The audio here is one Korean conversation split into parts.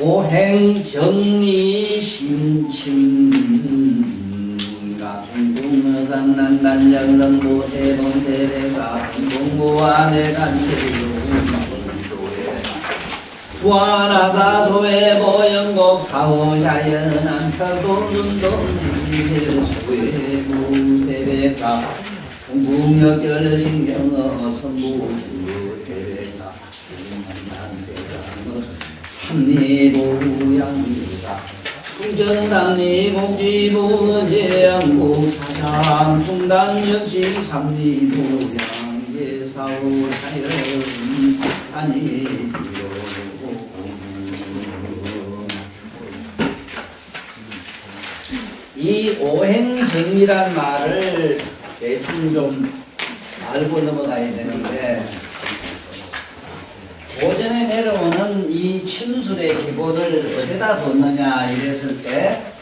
오행정리심칭가 중국어상난간장성부 대동대대가 공부와 내간대요운도에 부안하사소외 보영곡 사호자연한 펴도눈동리대 소외부 대백사 중국역결신경어 선부 대백사 삼리보양미다 풍정삼리복지부 제양국 사상 풍당역시 삼리보양 예사우 자연 아니요. 이 오행정리란 말을 대충 좀 알고 넘어가야 되는데, 오전에 내려오는 이 침술의 기본을 어디다 뒀느냐 이랬을 때,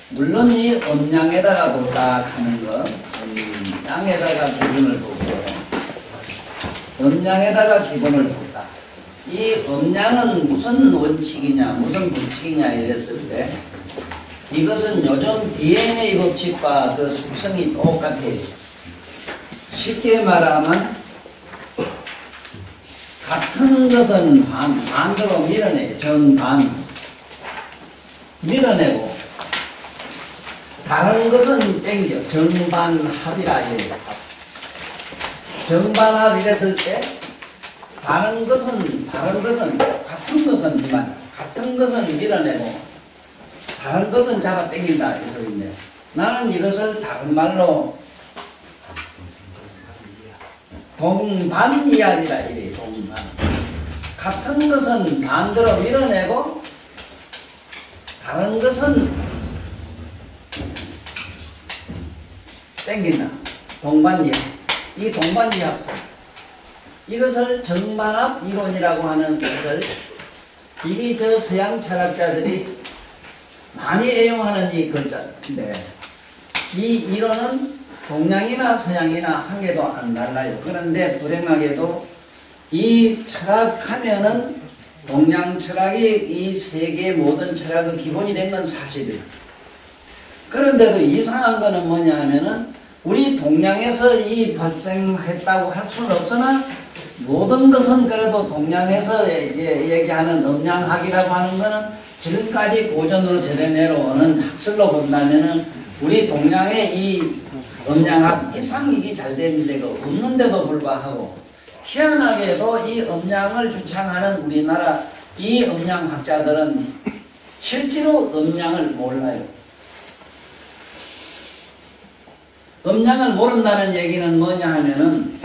물론 이 음양에다가 뒀다 하는 것, 양에다가 기본을 뒀고, 음양에다가 기본을 뒀다. 이 음양은 무슨 원칙이냐, 무슨 법칙이냐 이랬을 때, 이것은 요즘 DNA 법칙과 그 속성이 똑같아요. 쉽게 말하면 같은 것은 반대로 밀어내요. 정반 밀어내고 다른 것은 땡겨. 정반합이라 해요. 정반합이랬을 때 다른 것은 같은 것은 이만 같은 것은 밀어내고 다른 것은 잡아 당긴다 이 소리인데, 나는 이것을 다른 말로 동반이하리라 이래. 동반. 같은 것은 반대로 밀어내고 다른 것은 당긴다. 동반이합. 이 동반이합성. 이것을 정반합 이론이라고 하는 것을 이 저 서양 철학자들이 많이 애용하는 이 글자인데, 이 이론은 동양이나 서양이나 한 개도 안 달라요. 그런데 불행하게도 이 철학하면은 동양 철학이 이 세계 모든 철학의 기본이 된 건 사실이에요. 그런데도 이상한 거는 뭐냐 하면은 우리 동양에서 이 발생했다고 할 수는 없으나 모든 것은 그래도 동양에서 얘기하는 음양학이라고 하는 거는 지금까지 고전으로 전해 내려오는 학설로 본다면은 우리 동양의 이 음양학 이상익이 잘 된 데가 없는데도 불구하고 희한하게도 이 음양을 주창하는 우리나라 이 음양학자들은 실제로 음양을 몰라요. 음양을 모른다는 얘기는 뭐냐 하면은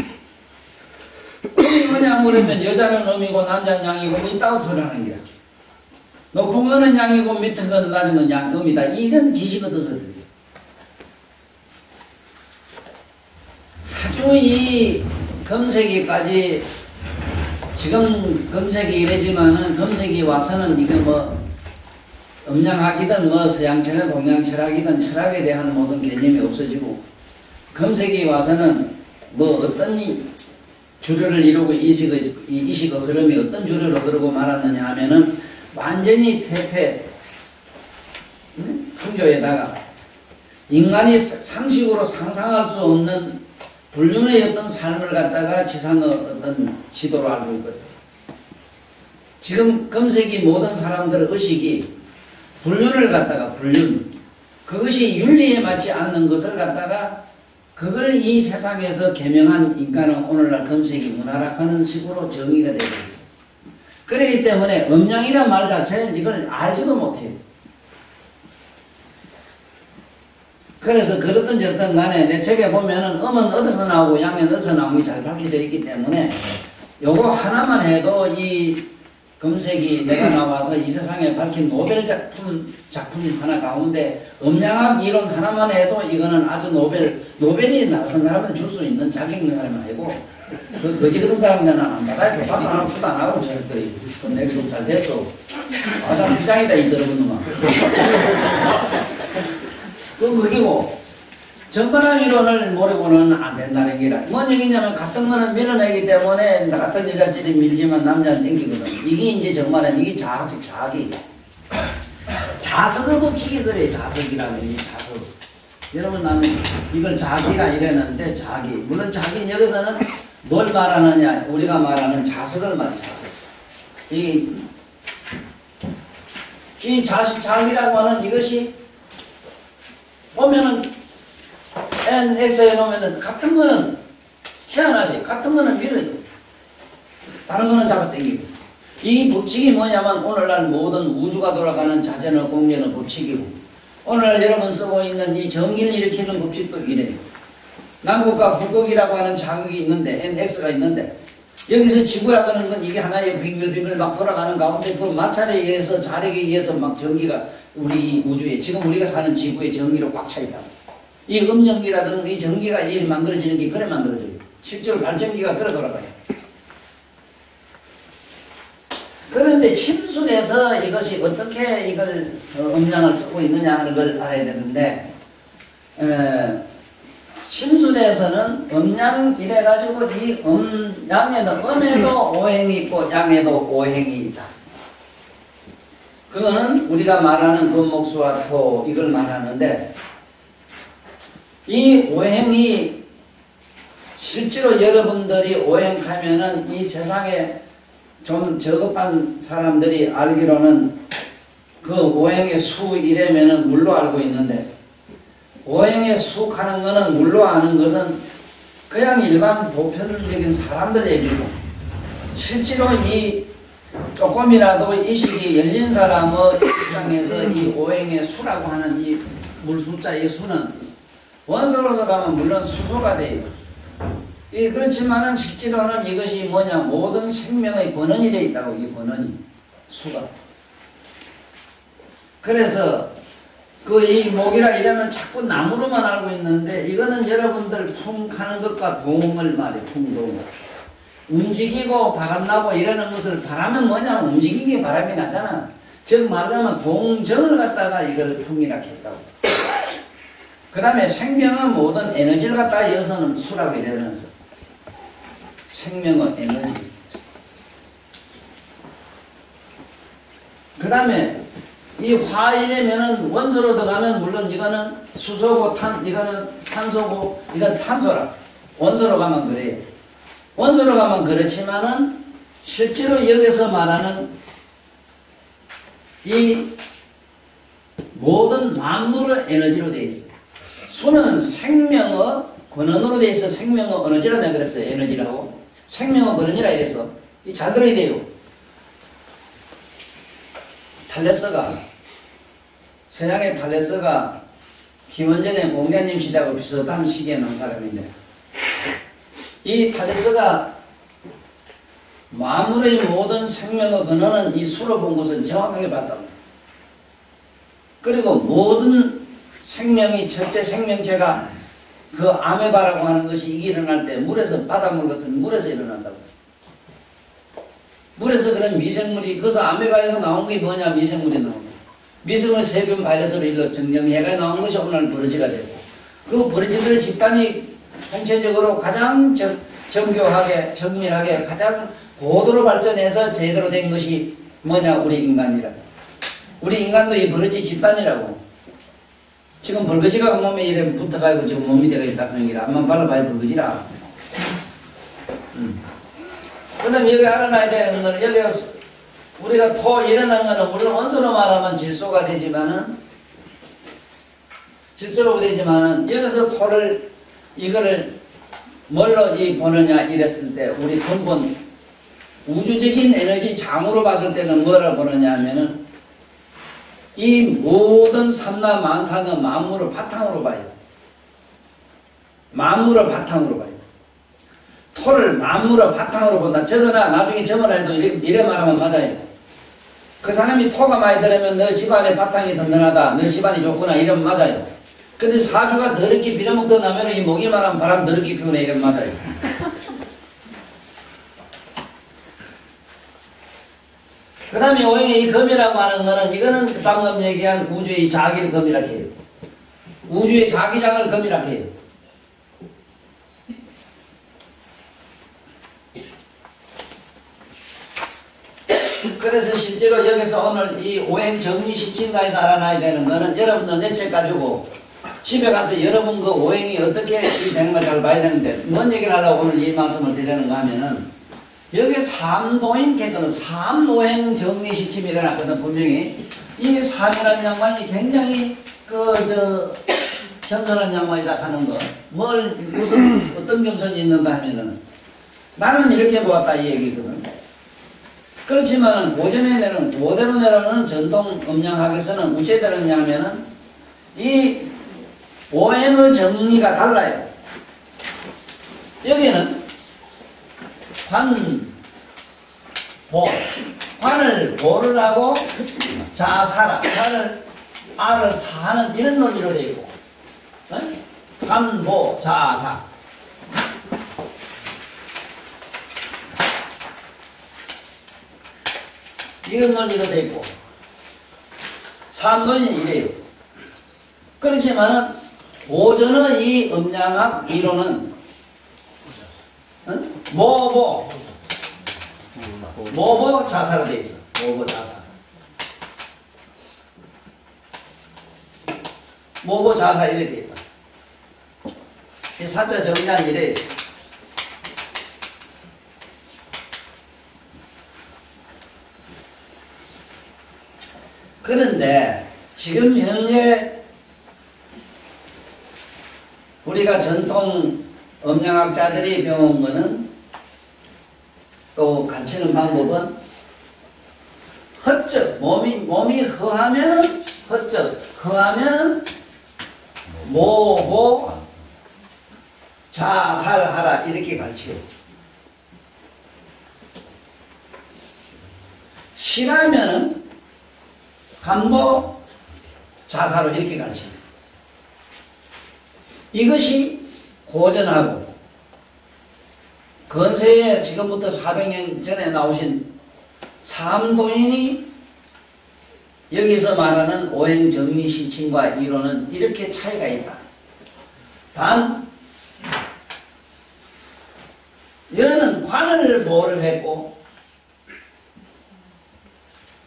음이 뭐냐 물으면 여자는 음이고 남자는 양이고 있다고 소리하는 거야. 높은 거는 양이고 밑은 거는 낮은 건 음이다. 이건 기시거든 소리. 아주 이 금세기까지 지금 금세기 이래지만은 금세기 와서는 이게 뭐 음양학이든 뭐 서양철학 동양철학이든 철학에 대한 모든 개념이 없어지고, 금세기 와서는 뭐 어떤 주류를 이루고 이식의 흐름이 어떤 주류로 흐르고 말았느냐 하면은 완전히 퇴폐 풍조에다가 인간이 상식으로 상상할 수 없는 불륜의 어떤 삶을 갖다가 지상의 어떤 시도로 알고 있거든. 지금 금세기 모든 사람들의 의식이 불륜을 갖다가 그것이 윤리에 맞지 않는 것을 갖다가 그걸 이 세상에서 계명한 인간은 오늘날 금세기 문화락하는 식으로 정의가 되고 있어요. 그렇기 때문에 음양이란 말 자체는 이걸 알지도 못해요. 그래서 그렇든 저렇든 간에 내 책에 보면은 음은 어디서 나오고 양은 어디서 나오는 게 잘 밝혀져 있기 때문에 요거 하나만 해도 이 금색이 내가 나와서 이 세상에 밝힌 노벨 작품 하나 가운데 음양학 이론 하나만 해도 이거는 아주 노벨이 나쁜 사람은 줄 수 있는 자격 있는 사람은 아니고 그 거지 같은 사람은 안 받아야 돼. 밥도 안 하고 푸도 안 하고 저렇게 내가 좀 잘 됐어. 나 부장이다 이 더러운 놈아. 그건 그기고 전반학 이론을 모르고는 안 된다는 게라. 뭔 얘기냐면 같은 거는 밀어내기 때문에 같은 여자끼리 밀지만 남자는 땡기거든. 이게 이제 정말은 이게 자학이. 자석의 법칙이더래. 자석이라는 게 자석. 여러분 나는 이걸 자기라 이랬는데 자기. 물론 자기는 여기서는 뭘 말하느냐. 우리가 말하는 자석을 말하는 자석. 이 자기라고 하는 이것이 보면은 n, x 해놓으면은 같은 거는 희한하지. 같은 거는 밀어요. 다른 거는 잡아당기고. 이 법칙이 뭐냐면 오늘날 모든 우주가 돌아가는 자전의 공전의 법칙이고 오늘날 여러분 쓰고 있는 이 전기를 일으키는 법칙도 이래요. 남극과 북극이라고 하는 자극이 있는데 nx가 있는데 여기서 지구라고 하는 건 이게 하나의 빙글빙글 막 돌아가는 가운데 그 마찰에 의해서 자력에 의해서 막 전기가 우리 우주에 지금 우리가 사는 지구에 전기로 꽉 차 있다. 이 음전기라든가 이 전기가 이 만들어지는 게 그래 만들어져요. 실제로 발전기가 그래 돌아가요. 그런데 침순에서 이것이 어떻게 이걸 음량을 쓰고 있느냐 하는 걸 알아야 되는데 심순에서는 음양 이래가지고 이 양에도 음에도 오행이 있고 양에도 오행이 있다. 그거는 우리가 말하는 금목수와 토 이걸 말하는데 이 오행이 실제로 여러분들이 오행하면은 이 세상에 좀 저급한 사람들이 알기로는 그 오행의 수 이래면은 물로 알고 있는데 오행의 수하는 거는 물로 아는 것은 그냥 일반 보편적인 사람들 얘기고 실제로 이 조금이라도 의식이 열린 사람의 입장에서 이 오행의 수라고 하는 이 물숫자의 수는 원소로도 가면 물론 수소가 돼요. 그렇지만은 실제로는 이것이 뭐냐 모든 생명의 번원이 되어 있다고 이 번원이 수가. 그래서 이 목이라 이러면 자꾸 나무로만 알고 있는데 이거는 여러분들 풍하는 것과 동을 말해 풍동. 움직이고 바람나고 이러는 것을 바람은 뭐냐면 움직이게 바람이 나잖아. 즉 말하자면 동정을 갖다가 이걸 풍이라고 했다고. 그 다음에 생명은 모든 에너지를 갖다가 이어서는 수라고 이러면서 생명은 에너지. 그 다음에 이 화이래면은 원소로 들어가면 물론 이거는 수소고 이거는 산소고 이건 탄소라. 원소로 가면 그래요. 원소로 가면 그렇지만은 실제로 여기서 말하는 이 모든 만물의 에너지로 되어 있어요. 수는 생명의 근원으로 되어 있어. 생명의 에너지라 내가 그랬어요. 에너지라고. 생명의 근원이라 이래서 이 잘 들어야 돼요. 탈레스가 서양의 탈레스가 김원전의 공자님 시대하고 비슷한 시기에 나온 사람인데 이 탈레스가 만물의 모든 생명의 근원은 이 수로 본 것은 정확하게 봤다. 그리고 모든 생명이 첫째 생명체가 그 아메바라고 하는 것이 이게 일어날 때 물에서 바닷물 같은 물에서 일어난다고. 물에서 그런 미생물이 그래서 아메바에서 나온 게 뭐냐 미생물이 나온 거예요. 미생물 세균 바이러스로 일러 정령해가 나온 것이 오늘 버러지가 되고 그 버러지들의 집단이 통체적으로 가장 정교하게 정밀하게 가장 고도로 발전해서 제대로 된 것이 뭐냐 우리 인간이라. 우리 인간도 이 버러지 집단이라고. 지금 벌거지가 몸에 이래 붙어가지고 지금 몸이 되어 있다 그런 게라. 안만 발라봐야 벌거지라. 그 다음에 여기 알아놔야 되는 거는 여기 우리가 토 일어나는 거는 물론 원소로 말하면 질소가 되지만은 여기서 토를 이거를 뭘로 보느냐 이랬을 때 우리 근본 우주적인 에너지 장으로 봤을 때는 뭐라 보느냐 하면은 이 모든 삼라 만상은 만물을 바탕으로 봐요. 만물을 바탕으로 봐요. 토를 만물을 바탕으로 본다. 저거나 나중에 저거나 해도 이래 말하면 맞아요. 그 사람이 토가 많이 들으면 너 집안의 바탕이 든든하다. 너 집안이 좋구나. 이러면 맞아요. 근데 사주가 더럽게 빌어먹고 나면 이 목이만 하면 바람 더럽게 피우네. 이러면 맞아요. 그 다음에 오행의 이 금이라고 하는 거는 이거는 방금 얘기한 우주의 자기를 금이라고 해요. 우주의 자기장을 금이라고 해요. 그래서 실제로 여기서 오늘 이 오행 정리 시침가에서 알아놔야 되는 거는 여러분들 내책 가지고 집에 가서 여러분 그 오행이 어떻게 되는 걸 잘 봐야 되는데 뭔 얘기를 하려고 오늘 이 말씀을 드리는가 하면은 여기 삼도인 개거든. 삼오행 정리 시침이 일어났거든. 분명히 이 삼이라는 양반이 굉장히 겸손한 양반이다 하는 거. 무슨 어떤 겸손이 있는가 하면은 나는 이렇게 보았다 이 얘기거든. 그렇지만은 고대로 내려오는 전통 음양학에서는 어찌 되느냐면은 이 오행의 정리가 달라요. 여기는 관을 보를 하고 자사라, 알을 사는 이런 논리로 되어 있고, 관보 자사. 이런 논리로 되어 있고, 삼도는 이래요. 그렇지만은 고전의 이 음양학 이론은 모보 자사로 되어 있어. 모보 자사. 모보 자사 이래 되어 있다. 이 사자 정리한 이래. 그런데 지금 현재 우리가 전통 음양학자들이 배운 거는 또 가르치는 방법은 헛적 몸이 허하면은 헛적 허하면은 모보 자살하라 이렇게 가르쳐요. 실하면은 간보 자사로 이렇게 가르칩니다. 이것이 고전하고 건세에 지금부터 400년 전에 나오신 삼도인이 여기서 말하는 오행정리시침과 이론은 이렇게 차이가 있다. 단 여는 관을 보호를 했고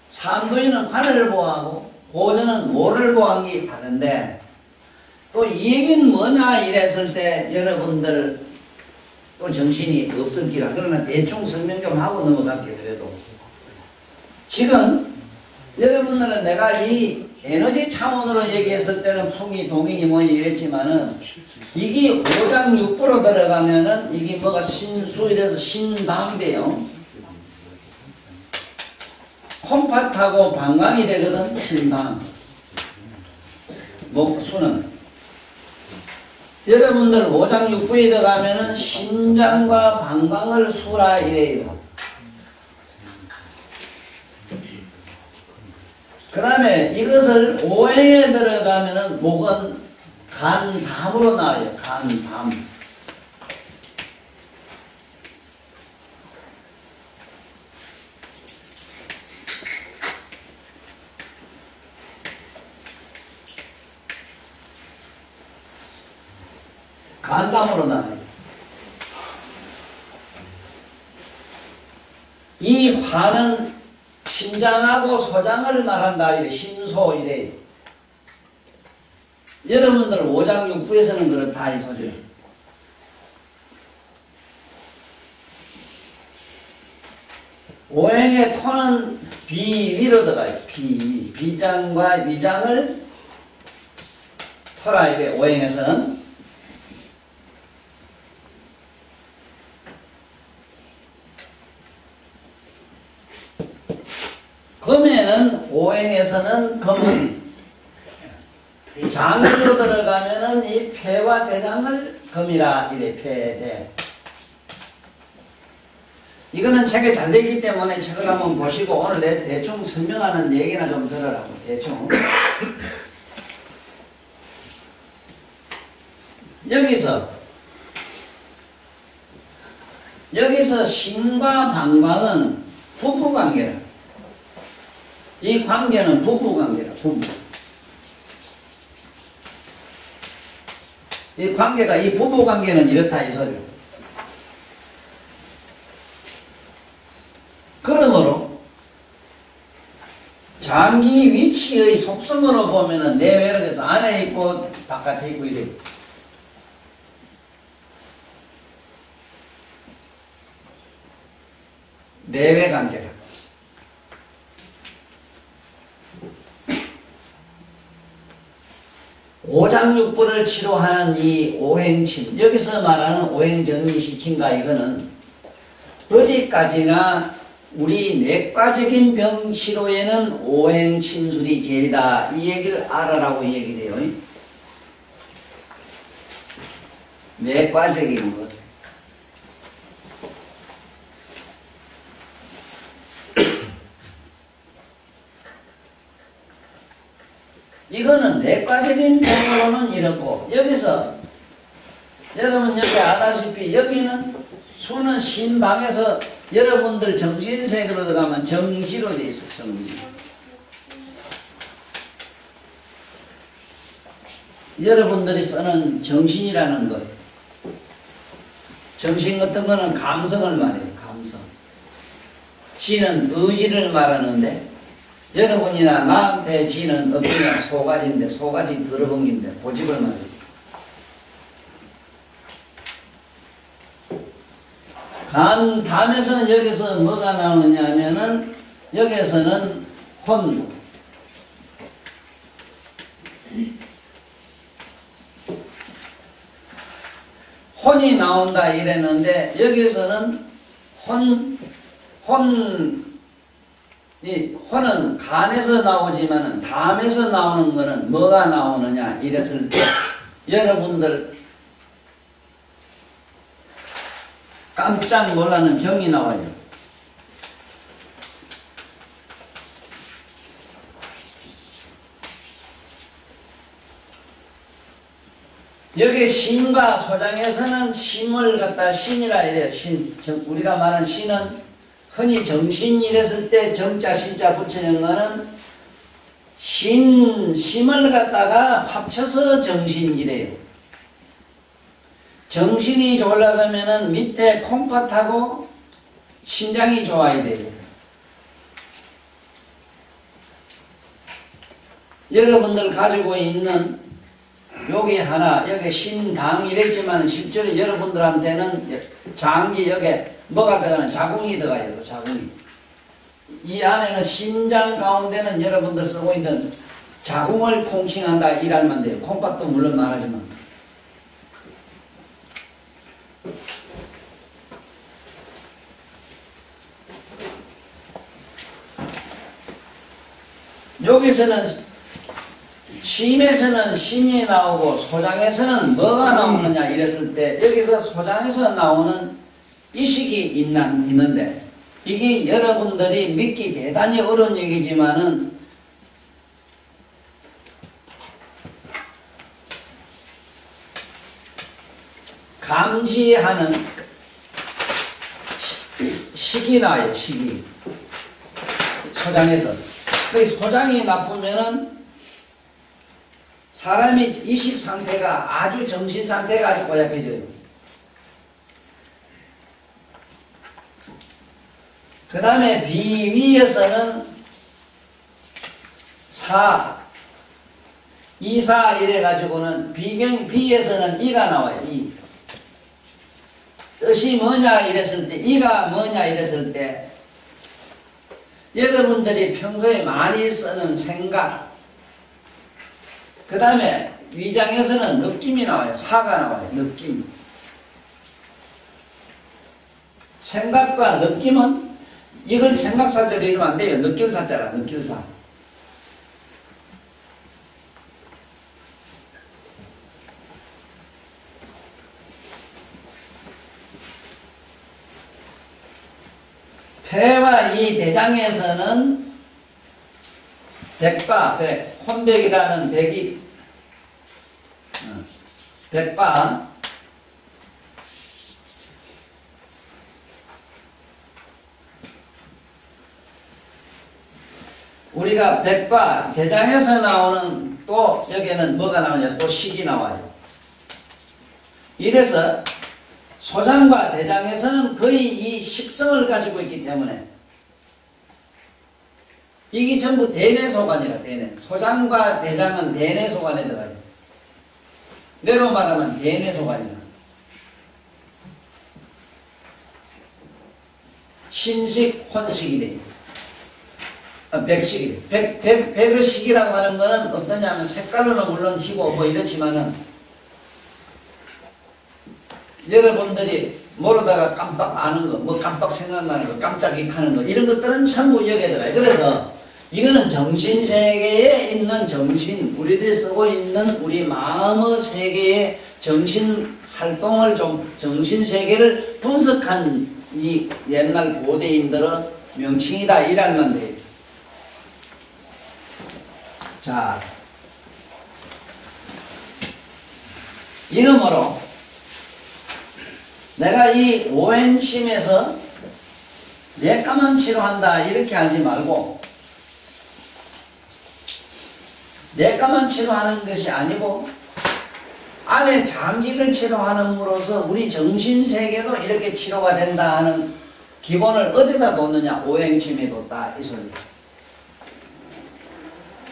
삼도인은 관을 보호하고 고전은 모를 보호한 게 다른데 또 이 얘기는 뭐냐 이랬을 때 여러분들 또 정신이 없었기라. 그러나 대충 설명 좀 하고 넘어갈게요. 그래도 지금 여러분들은 내가 이 에너지 차원으로 얘기했을 때는 풍이 동인이 뭐니 이랬지만은 이게 오장육부로 들어가면은 이게 뭐가 신수에 대해서 신방돼요. 콩팥하고 방광이 되거든. 신방 목수는 여러분들 오장육부에 들어가면은 신장과 방광을 수라 이래요. 그 다음에 이것을 오행에 들어가면은 목은 간담으로 나와요. 간담. 간담으로 나와요. 이 화는 신장하고 소장을 말한다. 이래 신소 이래. 여러분들 오장육부에서는 그렇다 이 소리예요. 오행의 토는 비위로 들어가요. 비장과 위장을 토라 이래. 오행에서는 금에는 오행에서는 금은 장으로 들어가면은 이 폐와 대장을 금이라 이래 폐대. 이거는 책에 잘 되기 때문에 책을 한번 보시고 오늘 내 대충 설명하는 얘기나 좀 들으라고 대충. 여기서 신과 방광은 부부관계라. 이 관계는 부부관계라. 부부. 이 관계가 이 부부관계는 이렇다 이 소리로. 그러므로 장기 위치의 속성으로 보면은 내외로 돼서 안에 있고 바깥에 있고 이래. 내외 관계라. 오장육부를 치료하는 이 오행침, 여기서 말하는 오행정리시침과 이거는 어디까지나 우리 내과적인 병 치료에는 오행침술이 제일이다. 이 얘기를 알아라고 얘기돼요. 내과적인 것. 이거는 내과적인 병으로는 이렇고, 여기서 여러분 여기 아다시피 여기는 수는 신방에서 여러분들 정신세계로 들어가면 정지로 돼 있어. 정지. 여러분들이 쓰는 정신이라는 것, 정신 같은 거는 감성을 말해요. 감성. 지는 의지를 말하는데 여러분이나 나한테 지는 어떠냐 소가지인데, 소가지 들어벙긴데 고집을 말해요. 담에서는 여기서 뭐가 나오느냐 하면은 여기에서는 혼이 나온다 이랬는데 여기서는 이 혼은 간에서 나오지만은 담에서 나오는 거는 뭐가 나오느냐 이랬을 때 여러분들 깜짝 놀라는 병이 나와요. 여기 신과 소장에서는 심을 갖다 신이라 이래요. 우리가 말하는 신은 흔히 정신 이랬을 때 정자 신자 붙이는 거는 심을 갖다가 합쳐서 정신이래요. 정신이 좋으려면은 밑에 콩팥하고 심장이 좋아야 돼요. 여러분들 가지고 있는 여기 하나, 여기 신당 이랬지만 실제로 여러분들한테는 장기 여기 뭐가 들어가는 자궁이 들어가요. 자궁이. 이 안에는 심장 가운데는 여러분들 쓰고 있는 자궁을 통칭한다 이랄만 돼요. 콩팥도 물론 말하지만. 여기서는 심에서는 신이 나오고 소장에서는 뭐가 나오느냐 이랬을 때 여기서 소장에서 나오는 이식이 있는데 이게 여러분들이 믿기 대단히 어려운 얘기지만은 감지하는 식이 나요. 식이 소장에서. 그 소장이 나쁘면은 사람이 이식 상태가 아주 정신 상태가 아주 고약해져요. 그 다음에 비위에서는 이사 이래가지고는 비에서는 이가 나와요. 이. 뜻이 뭐냐 이랬을 때, 이가 뭐냐 이랬을 때, 여러분들이 평소에 많이 쓰는 생각, 그 다음에 위장에서는 느낌이 나와요. 사가 나와요. 느낌. 생각과 느낌은 이걸 생각사절 이러면 안 돼요. 느낄사자라, 느낄사. 폐와 이 대장에서는 백과 백, 혼백이라는 백이 백과 우리가 백과 대장에서 나오는 또 여기에는 뭐가 나오냐? 또 식이 나와요. 이래서 소장과 대장에서는 거의 이 식성을 가지고 있기 때문에 이게 전부 대내소관이라 대내. 소장과 대장은 대내소관에 들어가요. 뇌로 말하면 대내소관이라. 신식, 혼식이 돼요. 백식이 돼요. 백의 식이라고 하는 거는 어떠냐면 색깔로는 물론 희고 뭐 이렇지만은 여러분들이 모르다가 깜빡 아는 거, 뭐 깜빡 생각나는 거, 깜짝 익하는 거 이런 것들은 전부 여기에 들어가요. 그래서 이거는 정신세계에 있는 정신, 우리들이 쓰고 있는 우리 마음의 세계의 정신활동을 좀, 정신세계를 분석한 이 옛날 고대인들의 명칭이다. 이랄만 돼요. 자, 이러므로 내가 이 오행심에서 뇌까만 치료한다 이렇게 하지 말고 뇌까만 치료하는 것이 아니고 안에 장기를 치료하는으로써 우리 정신세계도 이렇게 치료가 된다 하는 기본을 어디다 뒀느냐? 오행심에 뒀다 이 소리.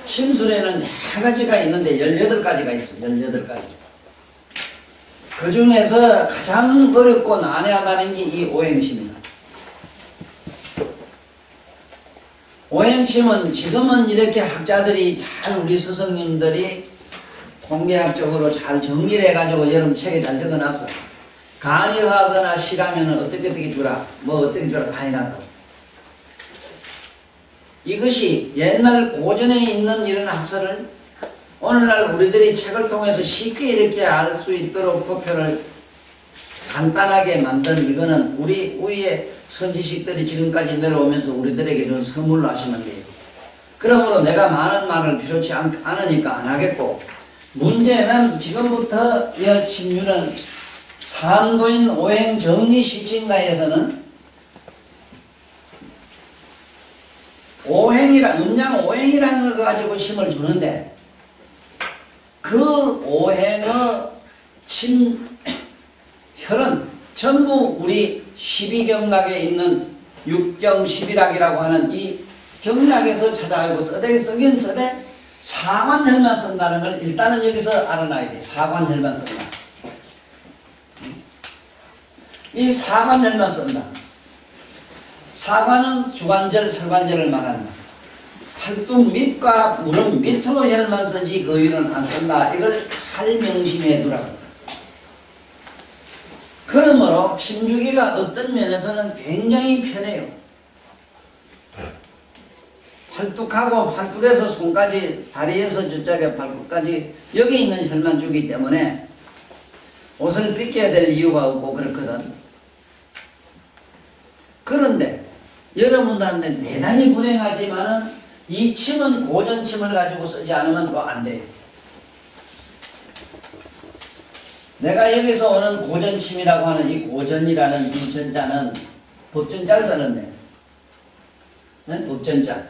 심술에는 여러 가지가 있는데 18가지가 있어. 18가지. 그 중에서 가장 어렵고 난해하다는 게 이 오행심이다. 오행심은 지금은 이렇게 학자들이 잘 우리 스승님들이 통계학적으로 잘 정리를 해가지고 여러분 책에 잘 적어놨어. 간이하거나 실하면 어떻게 주라, 뭐 어떻게 주라 다 해놨다고. 이것이 옛날 고전에 있는 이런 학설을 오늘날 우리들이 책을 통해서 쉽게 이렇게 알 수 있도록 도표를 간단하게 만든 이거는 우리 위에 선지식들이 지금까지 내려오면서 우리들에게 준 선물로 하시면 돼요. 그러므로 내가 많은 말을 필요치 않으니까 안 하겠고, 문제는 지금부터 이 친유는 산도인 오행 정리 시침가에서는 음양 오행이라는 걸 가지고 심을 주는데 그 오행의 혈은 전부 우리 12경락에 있는 육경십일학이라고 하는 이 경락에서 찾아가고 쓰긴 쓰되 사관혈만 쓴다는 걸 일단은 여기서 알아놔야 돼. 사관혈만 쓴다. 이 사관혈만 쓴다. 사관은 주관절, 설관절을 말한다. 팔뚝 밑과 무릎 밑으로 혈만 쓰지 그 위로는 안 쓴다. 이걸 잘 명심해 두라고. 그러므로 심주기가 어떤 면에서는 굉장히 편해요. 팔뚝하고 팔뚝에서 손까지, 다리에서 저쪽에 팔뚝까지 여기 있는 혈만 주기 때문에 옷을 빗겨야 될 이유가 없고 그렇거든. 그런데 여러분들한테 대단히 불행하지만 이 침은 고전침을 가지고 쓰지 않으면 또 안 돼요. 내가 여기서 오는 고전침이라고 하는 이 고전이라는 이 전자는 법전자를 쓰는데, 법전자.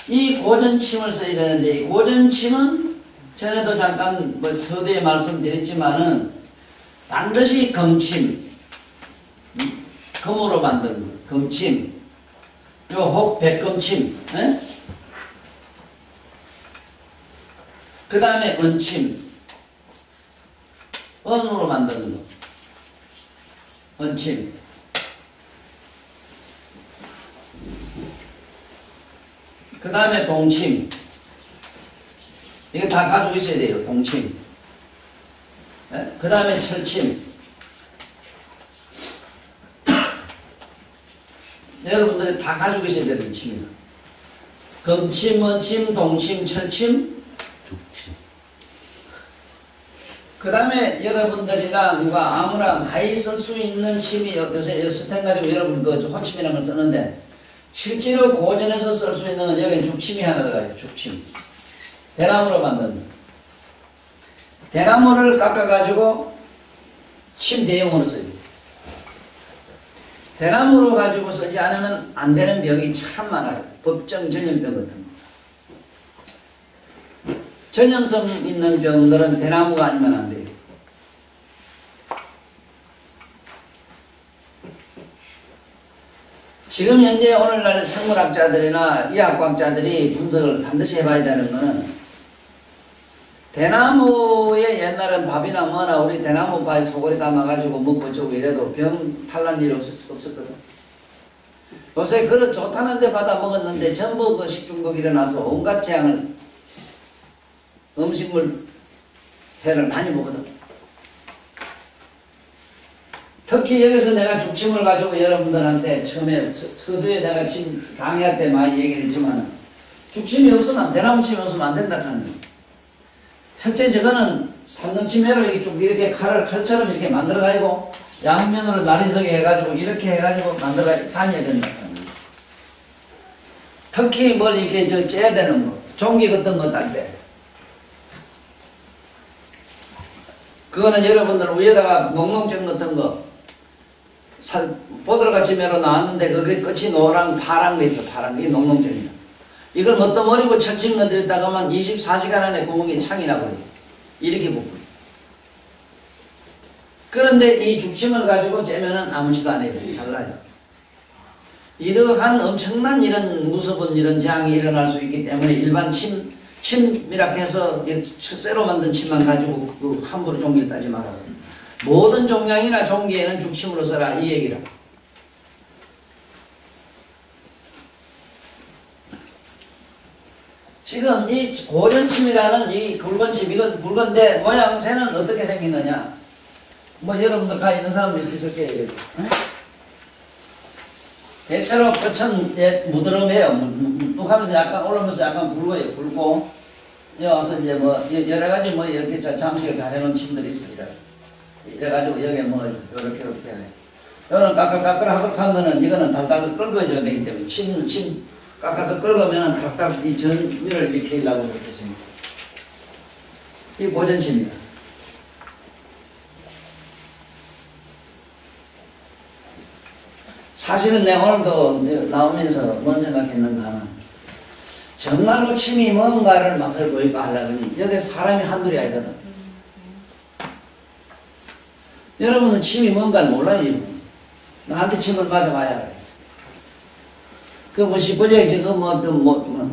이 고전침을 써야 되는데, 이 고전침은 전에도 잠깐 뭐 서두에 말씀드렸지만은 반드시 금침, 금으로 만든 거, 금침, 요 혹 백금침, 그 다음에 은침, 은으로 만드는 거, 은침. 그 다음에 동침. 이거 다 가지고 있어야 돼요. 동침. 그 다음에 철침. 여러분들이 다 가지고 계셔야 되는 침이다. 금침, 원침, 동침, 철침, 죽침. 그 다음에 여러분들이나 누가 아무나 많이 쓸 수 있는 침이 요새 스텐 가지고 여러분 그 호침이라는 걸 쓰는데 실제로 고전에서 쓸 수 있는 건 여기 죽침이 하나 들어가요. 죽침. 대나무로 만든. 대나무를 깎아가지고 침 대용으로 써요. 대나무로 가지고 쓰지 않으면 안 되는 병이 참 많아요. 법정 전염병 같은 거. 전염성 있는 병들은 대나무가 아니면 안 돼요. 지금 현재 오늘날 생물학자들이나 의학과학자들이 분석을 반드시 해봐야 되는 거는 대나무에 옛날엔 밥이나 뭐나 우리 대나무바에 소고리 담아가지고 먹고 저고 이래도 병 탈난 일이 없었거든. 요새 그릇 좋다는 데 받아 먹었는데 전부 그 식중독 일어나서 온갖 재앙을 음식물 회를 많이 먹거든. 특히 여기서 내가 죽침을 가지고 여러분들한테 처음에 서두에 내가 침 강의할 때 많이 얘기를 했지만 죽침이 없으면 대나무침이 없으면 안 된다 하는 거예요. 첫째 저거는 삼등침회로 이렇게 칼처럼 이렇게 만들어가지고 양면으로 나리서게 해가지고 이렇게 해가지고 만들어가지고 다녀야 된다 하는 거예요. 특히 뭘 이렇게 째야 되는 거 종기 같은 거 딸 때 그거는 여러분들 위에다가 농농증 같은 거 보들같이 매로 나왔는데 그게 끝이 노랑 파란 거 있어. 파란 거. 이게 농농증이야. 이걸 뭣도 모르고 철침 건드렸다가 하면 24시간 안에 구멍이 창이 나버려요. 이렇게 묶어요. 그런데 이 죽침을 가지고 째면은 아무것도 안 해요. 잘라요. 이러한 엄청난 이런 무섭은 이런 재앙이 일어날 수 있기 때문에 일반 침이라고 해서 쇠로 만든 침만 가지고 그 함부로 종기를 따지 말아요. 모든 종양이나 종기에는 죽침으로 써라 이 얘기라. 지금 이 고전침이라는 이 굵은침 이건 굵은데 모양새는 어떻게 생기느냐? 뭐 여러분들 가 있는 사람들 있을 거예요. 대체로 끝은 무드름해요. 묵묵하면서 약간 올라오면서 약간 굵어요. 굵고 여기 와서 이제 뭐 여러 가지 뭐 이렇게 장식을 잘 해놓은 침들이 있습니다. 이래가지고 여기 뭐 이렇게 해요. 이거는 까끌까끌하고 거는 이거는 달달 끓여줘야 되기 때문에 침 까까까 끓으면 딱딱 이 전 위를 지키려고 그렇게 했습니다. 이 고전침입니다. 사실은 내가 오늘도 나오면서 뭔 생각했는가 하면 정말로 침이 뭔가를 맛을 보이고 하려니 여기 사람이 한둘이 아니거든. 여러분은 침이 뭔가를 몰라요. 나한테 침을 맞아봐야 알아요. 그 뭐 시퍼제 지금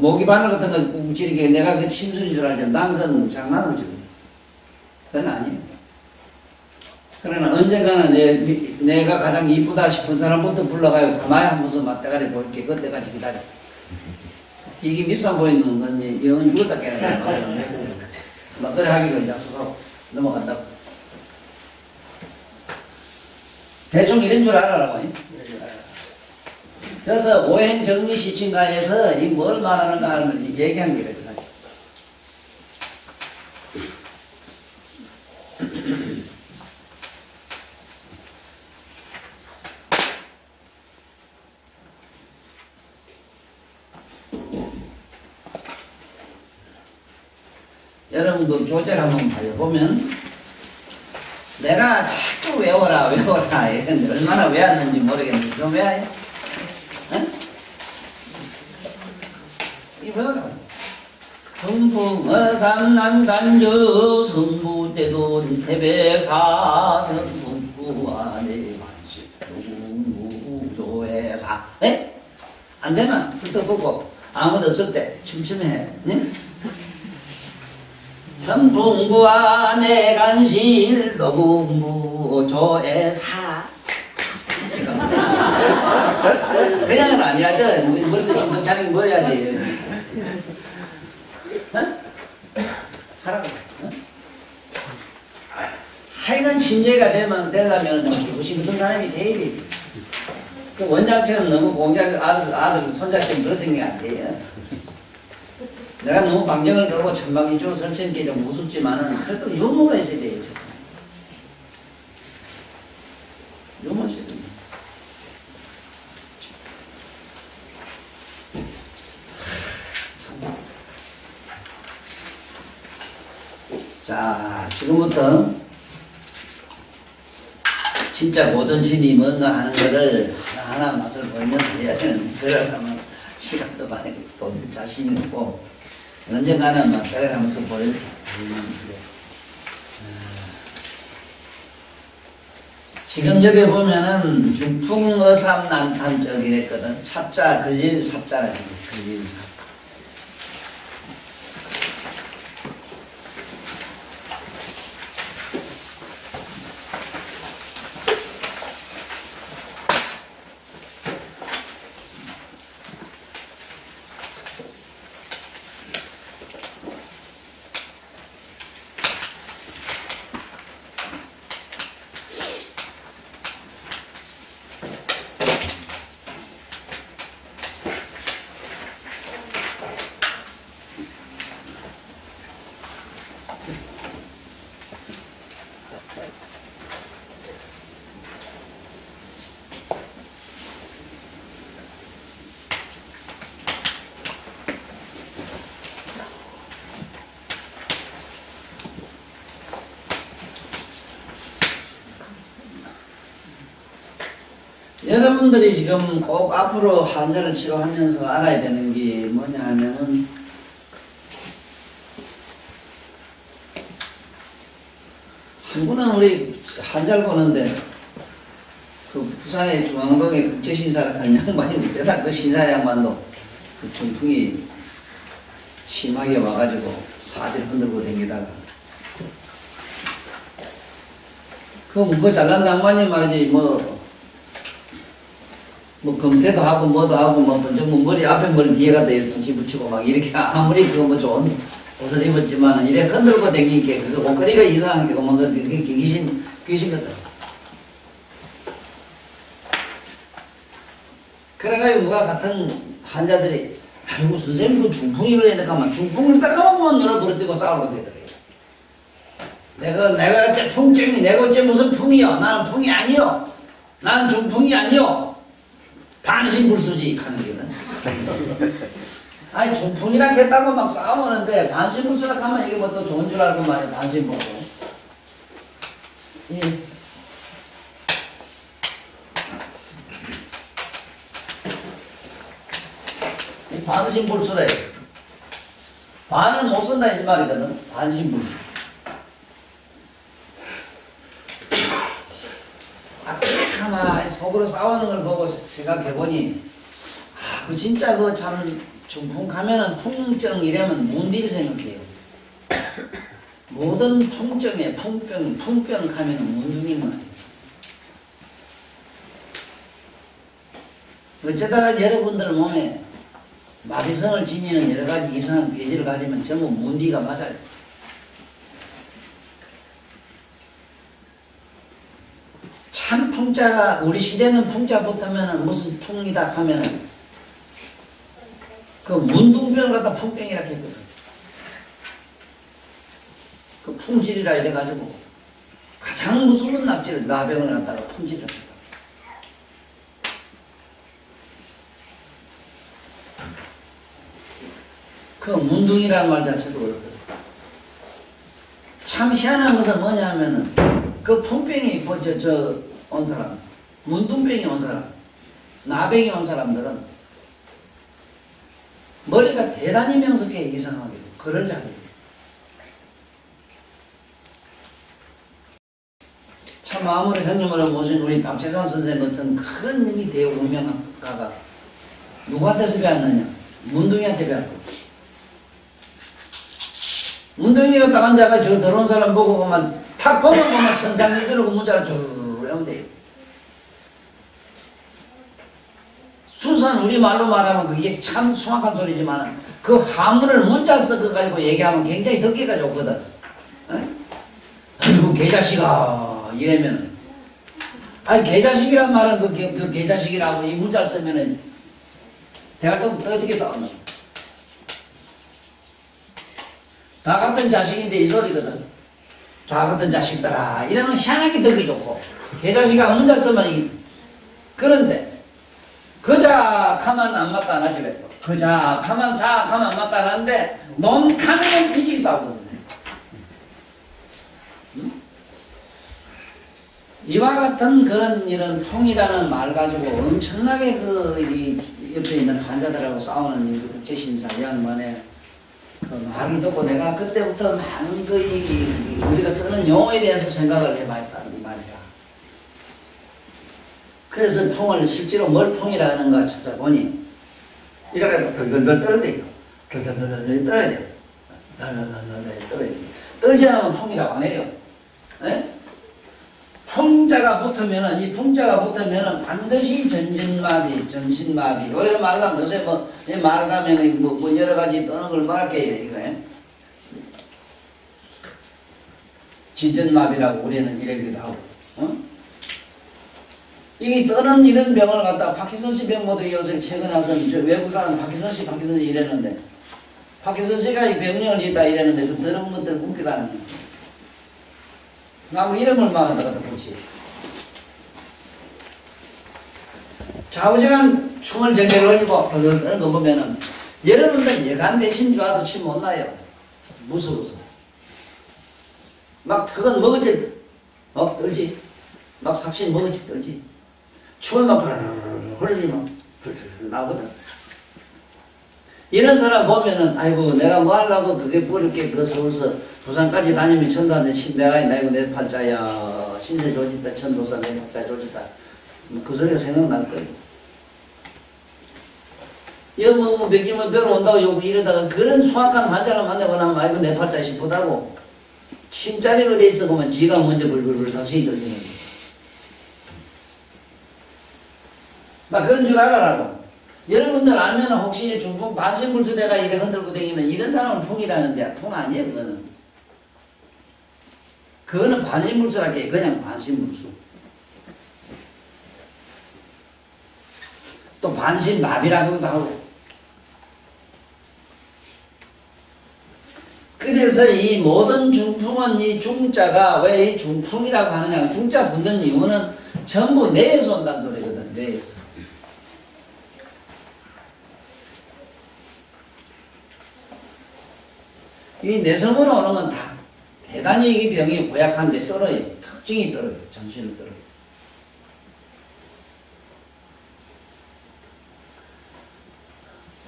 모기 바늘 같은 거 꾹지르게 내가 그 침술인 줄 알지. 난 그건 장난으로 지금. 그건 아니에요. 그러나 언젠가는 내가 가장 이쁘다 싶은 사람부터 불러가요. 가만히 한 번서 맞대가리 볼게. 그때까지 기다려. 이게 밉상 보이는 건 영은 죽었다 깨는 거야. 막 그래 하기로 약속하고 넘어간다고. 대충 이런 줄 알아라고. 그래서 오행정리시침가에서 이 뭘 말하는가 하는 얘기한 게 그래요. 여러분도 교재를 한번 봐요. 보면 내가 자꾸 외워라 이랬는데 얼마나 외웠는지 모르겠는데 좀 외워요? 응? 이 외워라. 금풍어삼난단저 성부대돈 태백사 변문구안에 관식무조회사 에? 안되면 훑어보고 아무도 없을 때 춤춤해. 네? 현풍부안에 간실 노구무조회사 그냥은 아니야. 저 머리도 신경차리게 머려야지. 어? 하라고. 어? 하여간 심재가 되려면 기부심 같은 사람이 돼야 돼. 그 원장처럼 너무 공작 아들 손자처럼 그런 생각이 안 돼요. 내가 너무 방정을 걸고 천방지축으로 설치는 게 좀 우습지만은 그래도 유머가 있어야 돼요. 유머 있어야 됩니다. 자, 지금부터 진짜 고전심이 뭔가 하는 거를 하나하나 맛을 보면서 해야 되는, 그러려면 시간도 많이 또 자신이 없고, 언젠가는 막 따라가면서 보여줄 지금 여기 보면은 중풍어삼난탄적 이랬거든. 삽자, 걸릴 삽자라 해요. 걸릴 삽. 여러분들이 지금 꼭 앞으로 환자를 치료하면서 알아야 되는 게 뭐냐 하면은 한 분은 우리 환자를 보는데 그 부산의 중앙동에 국제신사를 간 양반이 어쩌다 그 신사 양반도 그 중풍이 심하게 와가지고 사질 흔들고 다니다가 그 잘난 양반이 말이지 뭐 검태도 하고 뭐도 하고 뭐 머리 앞에 머리 뒤에 갖다 이렇게 붙이고 막 이렇게 아무리 그거 뭐 좋은 옷을 입었지만은 이래 흔들고 다니니까 그 옷걸이가 이상한 게 뭔가 되게 귀신 같다. 그래가지고 누가 같은 환자들이 아이고 선생님 그 중풍이 그러니까 중풍을 딱 하고만 너를 부르뜨고 싸우고 되더래요. 내가 어째 풍증이 내가 어째 무슨 풍이요? 나는 풍이 아니요. 나는 중풍이 아니요. 반신불수지 하는 게는. 아니 중풍이랑 했다고 막 싸우는데 반신불수라 하면 이게 뭐 또 좋은 줄 알고 말이야. 반신불수. 이 반신불수래. 반은 못 쓴다 이 말이거든. 반신불수. 가만히 속으로 싸우는 걸 보고 생각해보니 그 진짜 그 참 중풍 가면은 풍증 이래면 문디를 생각해요. 모든 통증에 풍병 가면은 문둥이만 해요. 어쩌다가 여러분들 몸에 마비성을 지니는 여러가지 이상한 괴질을 가지면 전부 문디가 맞아요. 참 풍자가 우리 시대는 풍자 붙으면은 무슨 풍이다 하면은 그 문둥병을 갖다 풍병이라 했거든. 그 풍질이라 이래가지고 가장 무서운 납치를 나병을 갖다가 풍질을 했다. 그 문둥이라는 말 자체도 어렵거든. 참 희한한 것은 뭐냐 하면은 그 풍병이 온 사람, 문둥병이 온 사람, 나병이 온 사람들은 머리가 대단히 명석해 이상하게 그럴 자리예요. 참 마음으로 형님으로 모신 우리 박재상 선생 같은 큰 능이 대우 운명가가 누구한테서 배웠느냐? 문둥이한테 배웠고. 문둥이가 딱 앉아가 저 들어온 사람 보고 보면 탁 보면 천상이 들고 문자로 쭉 외우면 돼요. 순수한 우리말로 말하면 그게 참 수확한 소리지만 그 한문을 문자 써가지고 얘기하면 굉장히 듣기가 좋거든. 아이고 개자식아 이러면 아니, 개자식이란 말은 그 개자식이라고 이 문자를 쓰면은 대학교 어떻게 싸우는 다 같은 자식인데 이 소리거든. 다 같은 자식들아. 이러면 희한하게 듣기 좋고. 개자식아 문자 쓰면 그런데 그자카만 안 맞다 안 하지 왜? 그자카만 자카만 안 맞다 안 하는데 놈카면 뒤지기 싸우거든. 이와 같은 그런 이런 통이라는 말 가지고 엄청나게 이 옆에 있는 환자들하고 싸우는 이 국제심사 이 양반의 그 말을 듣고 내가 그때부터 많은 우리가 쓰는 용어에 대해서 생각을 해봤다는 이 말이야. 그래서 통을 실제로 뭘 통이라는가 찾아보니 이렇게 덜덜덜 떨어대요. 덜덜덜 떨어야 돼요. 떨어야 돼요. 떨지 않으면 통이라고 안 해요. 네? 통자가 붙으면은, 이 통자가 붙으면은 반드시 전신마비, 정신마비. 그래서 말하면 요새 말하면 여러 가지 떠는 걸 말할게요, 이거. 진전마비라고 우리는 이러기도 하고, 이게 떠는 이런 병을 갖다가 파키슨 씨 병모도 요새 최근에 와서 외국 사람 파키슨 씨 이랬는데, 파키슨 씨가 이 병령을 짓다 이랬는데, 그 더러운 것들 웃기다는 거예요. 나무 이름을 막아다가 붙지. 좌우지간 총을 전개를 올리고 그런 거 보면은 여러분들 예간 대신 좋아도 침 못 나요. 무서워서. 막 그건 먹었지. 떨지. 막 삭신 먹었지 떨지. 총을 막 흘리면 나오거든. 이런 사람 보면은 아이고 내가 뭐 하려고 그게 뿌릴게 그 서울서 부산까지 다니면 천도한테 내가 나이고 내 팔자야 신세 조지다 천도사 내 팔자 조지다 그 소리가 생각날 거예요. 뭐 백지면 벼러 온다고 요구 이러다가 그런 수악한 환자를 만나고 나면 아이고 내 팔자 싶다고 침자리가 돼 있어 보면 지가 먼저 불불불 상신이 들리는 거예요. 막 그런 줄 알아라고. 여러분들 알면 혹시 중풍 반신불수대가 이래 흔들고 다니면 이런 사람은 풍이라는데 풍 아니에요 그거는. 그거는 반신불수랄게 그냥 반신불수. 또 반신마비라고도 하고. 그래서 이 모든 중풍은 이 중자가 왜 이 중풍이라고 하느냐 중자 붙는 이유는 전부 뇌에서 온다는 소리거든. 뇌에서. 이 내성으로 오는 건 다 대단히 이 병이 고약한데 떨어요. 특징이 떨어요. 정신을 떨어요.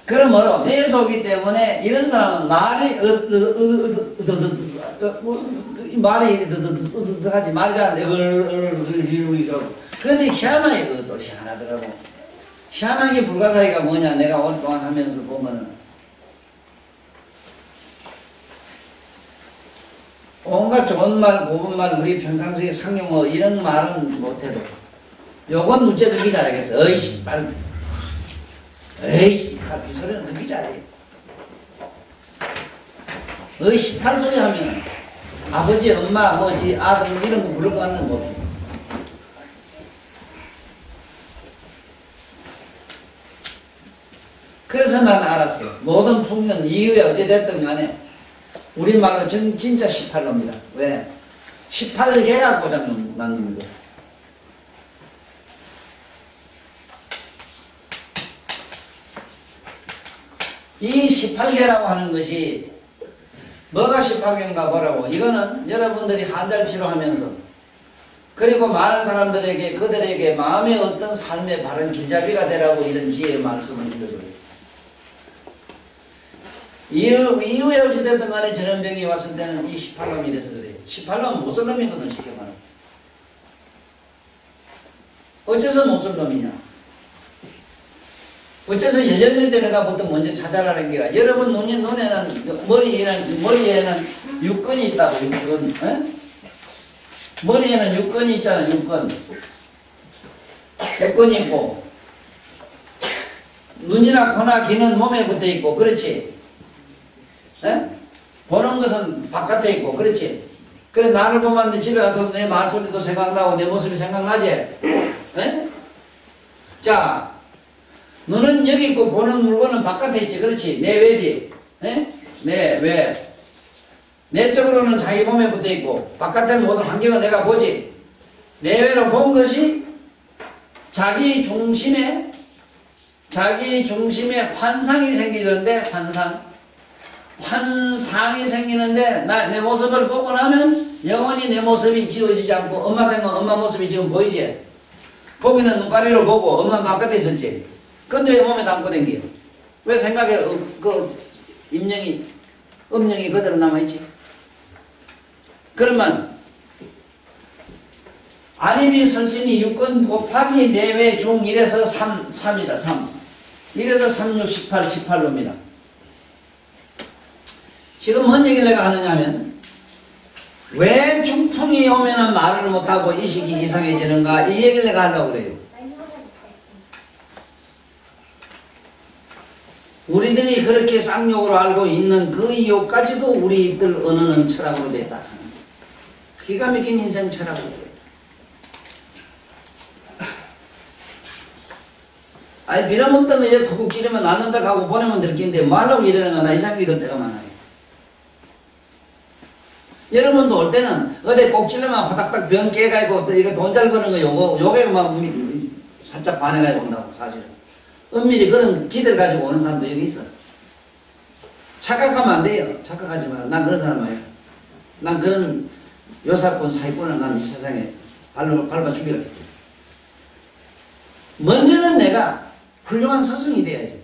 그러므로 뇌에서 오기 때문에 이런 사람은 말이 말이 하지 말이 잘 안 돼. 그런데 희한하게 그것도 희한하더라고. 희한하게 불가사의가 뭐냐 내가 오랫동안 하면서 보면은 온갖 좋은 말, 고운 말, 우리 평상시에 상용어 이런 말은 못해도 요건 문제 듣기 잘하겠어. 어이씨, 빨리. 에이, 이 소리는 듣기 잘해. 어이씨, 팔 소리 하면 아버지, 엄마, 뭐지, 아들 이런 거 부를 것 같는 거 못해. 그래서 난 알았어. 모든 풍년 이후에 어찌됐든 간에 우리말로 진짜 18로입니다. 왜? 18개가 고장 난 놈이고. 이 18개라고 하는 것이 뭐가 18개인가 보라고. 이거는 여러분들이 한달 치료하면서 그리고 많은 사람들에게 그들에게 마음의 어떤 삶의 바른 길잡이가 되라고 이런 지혜의 말씀을 드려줘요. 이후에 어찌됐든 간에 저런 병이 왔을 때는 이 18놈이 돼서 그래요. 18놈은 못쓸 놈이거든 쉽게 말하면. 어째서 못쓸 놈이냐. 어째서 18이 되는가 부터 먼저 찾아라는 게 여러분 눈에는 머리에는 육근이 있다고. 육근. 에? 머리에는 육근이 있잖아. 육근이 있고 눈이나 코나 귀는 몸에 붙어 있고 그렇지. 에? 보는 것은 바깥에 있고 그렇지. 그래 나를 보면 내 집에 가서 내 말소리도 생각나고 내 모습이 생각나지? 에? 자, 너는 여기 있고 보는 물건은 바깥에 있지, 그렇지? 내외지? 에? 내외. 내적으로는 자기 몸에 붙어 있고 바깥에는 모든 환경을 내가 보지. 내외로 본 것이 자기 중심에 환상이 생기는데 환상이 생기는데 내 모습을 보고 나면 영원히 내 모습이 지워지지 않고 엄마 생각 엄마 모습이 지금 보이지? 거기는 눈가리로 보고 엄마 바깥에 있었지. 근데 왜 몸에 담고 댕겨? 왜 생각에 음령이 그대로 남아있지? 그러면 아니비 설신이 6권 곱하기 내외 중 1에서 3이다. 3. 1에서 3, 6, 18, 18로입니다. 지금 뭔 얘기를 내가 하느냐면 왜 중풍이 오면은 말을 못하고 의식이 이상해지는가 이 얘기를 내가 하려고 그래요. 우리들이 그렇게 쌍욕으로 알고 있는 그 이유까지도 우리들 언어는 철학으로 되다. 기가 막힌 인생 철학으로 돼. 아니 빌어먹던 이제 쿡쿡 찌르면 낫는다 하고 보내면 될 텐데 뭐 하려고 이러는 거나 이상하게 이럴 때가 많아요. 여러분도 올 때는 어디 꼭 찔러면 화닥닥 병 깨가지고 또 이거 돈 잘 버는 거 요게 막 살짝 반해가지고 온다고 사실은. 은밀히 그런 기대를 가지고 오는 사람도 여기 있어. 착각하면 안 돼요. 착각하지 마라. 난 그런 사람 아니야. 난 그런 요사꾼 사기꾼을 난 이 세상에 밟아 죽이라. 먼저는 내가 훌륭한 스승이 돼야지.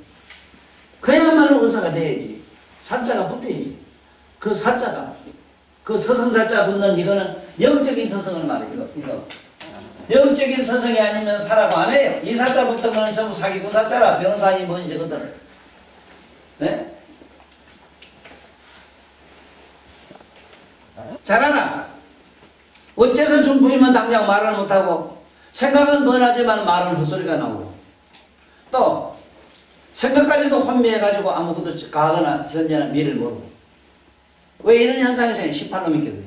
그야말로 의사가 돼야지. 사자가 붙어야지. 그 사자가 그 서성사자 붙는 이거는 영적인 서성을 말해. 이거. 영적인 서성이 아니면 사라고 안 해요. 이 사자 붙은 거는 전부 사기꾼 사자라. 변호사니 뭐니 저것들. 네? 잘 알아. 어째서 중풍이면 당장 말을 못하고 생각은 번하지만 말은 헛소리가 나오고 또 생각까지도 혼미해가지고 아무것도 가거나 현재나 미래를 모르고 왜 이런 현상이 생겨? 18놈 있게 그래요.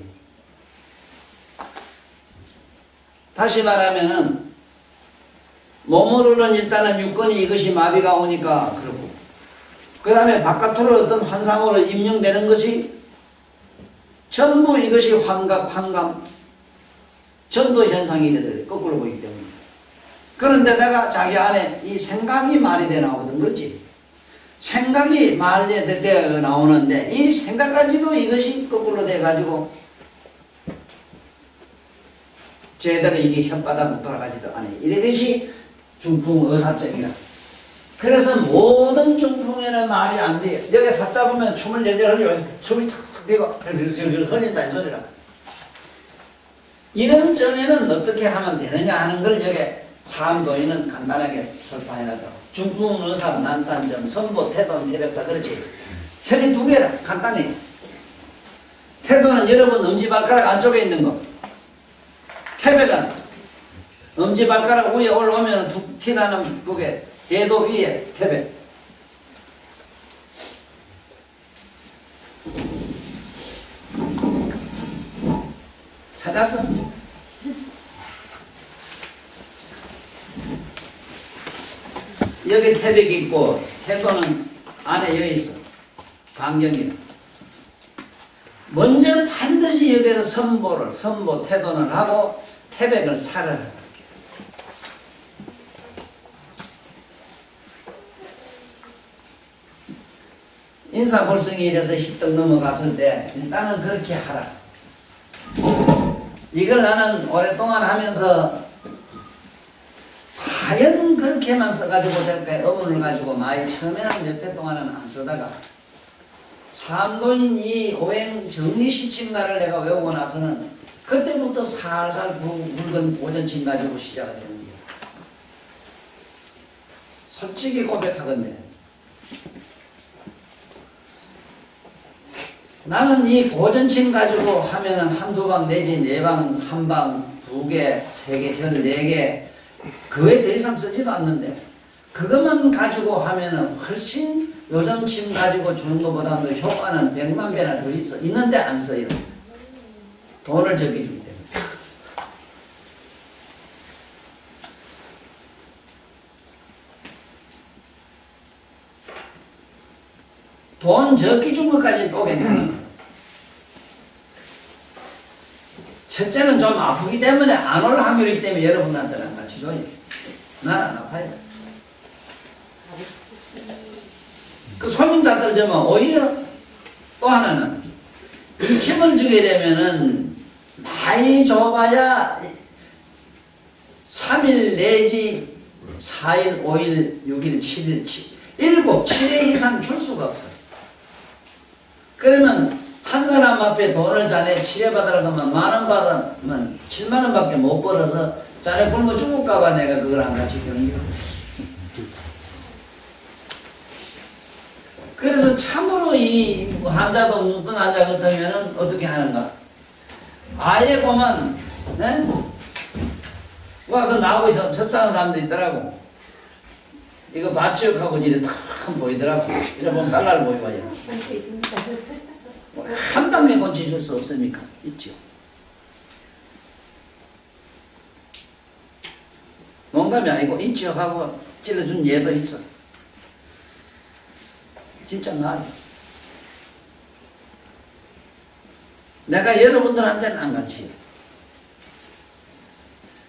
다시 말하면은 몸으로는 일단은 육건이 이것이 마비가 오니까 그러고 그 다음에 바깥으로 어떤 환상으로 임명되는 것이 전부 이것이 환감 전도 현상이 돼서 거꾸로 보이기 때문에 그런데 내가 자기 안에 이 생각이 말이 돼 나오거든. 그렇지? 생각이 말이 돼 나오는데 이 생각까지도 이것이 거꾸로 돼 가지고 제대로 이게 혓바닥 돌아가지도 않아요. 이것이 중풍 의사증이라. 그래서 모든 중풍에는 말이 안 돼요. 여기 사자 보면 춤을 열려 흘려 춤이 탁 되고 흘린다 이 소리라. 이런 전에는 어떻게 하면 되느냐 하는 걸 여기 사암도인은 간단하게 설파해놨다. 중풍 의사 난탄전 선보 태돈 태백사 그렇지. 혈이 두 개라. 간단해. 태도는 여러분 엄지발가락 안쪽에 있는 거. 태백은 엄지발가락 위에 올라오면 툭 튀나는 그게 대도 위에 태백. 찾았어? 여기 태백이 있고 태도는 안에 여기 있어. 강경이. 먼저 반드시 여기에서 선보 태도를 하고 태백을 살아라. 인사볼성이 이래서 휘떡 넘어갔을 때 일단은 그렇게 하라. 이걸 나는 오랫동안 하면서 과연 그렇게만 써가지고 될까 어문을 가지고 많이 처음에는 몇 해 동안은 안 쓰다가 삼도인 이 오행 정리시침가를 내가 외우고 나서는 그때부터 살살 붉은 오전침 가지고 시작이 되는 거야. 솔직히 고백하건대 나는 이 고전침 가지고 하면은 한두 방 내지 네 방, 한 방, 두 개, 세 개, 혈 네 개, 그 외에 더 이상 쓰지도 않는데, 그것만 가지고 하면은 훨씬 요즘 침 가지고 주는 것보다도 효과는 100만 배나 더 있어. 있는데 안 써요. 돈을 적게 주기 때문에. 돈 적게 준 것까지는 또 괜찮아요. 첫째는 좀 아프기 때문에 안 올 확률이기 때문에 여러분한테는 같이 줘요. 난 안 아파요. 그 손님들한테 주면 오히려 또 하나는 이 침을 주게 되면은 많이 줘봐야 3일 내지 4일, 5일, 6일, 7일, 7회 이상 줄 수가 없어. 그러면 한 사람 앞에 돈을 자네 치료받으라고 하면 10,000원 받으면 70,000원 밖에 못 벌어서 자네 굶어 죽을까봐 내가 그걸 안 같이 주는 거야. 그래서 참으로 이 환자도 묻던 환자 같으면은 어떻게 하는가? 아예 보면, 네? 와서 나하고 협상하는 사람도 있더라고. 이거 마취역하고 이래 탁 보이더라고. 이래 보면 달러를 보여봐요. 한 방에 고쳐줄 수 없습니까? 있죠. 농담이 아니고 인치역하고 찔러준 예도 있어. 진짜 나아요. 내가 여러분들한테는 안 가르쳐요.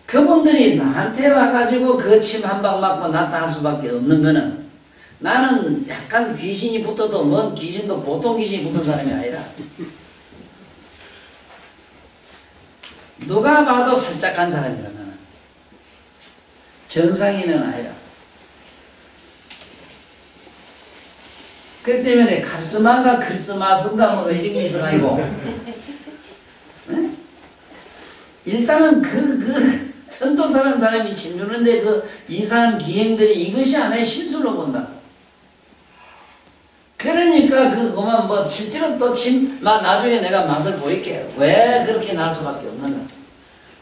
그분들이 나한테 와가지고 그 침 한 방 맞고 나타날 수밖에 없는 거는 나는 약간 귀신이 붙어도 뭔 귀신도 보통 귀신이 붙은 사람이 아니라 누가 봐도 살짝한 사람이라 나는. 정상인은 아니라. 그렇기 때문에 카리스마인가 크리스마스인가 뭐 이런 게 있어가지고 네? 일단은 그 천도사라는 사람이 침 주는데 그 이상한 기행들이 이것이 하나의 실수로 본다. 그러니까 그거만 뭐 실제로 또 나중에 내가 맛을 보일게요. 왜 그렇게 날 수밖에 없는가.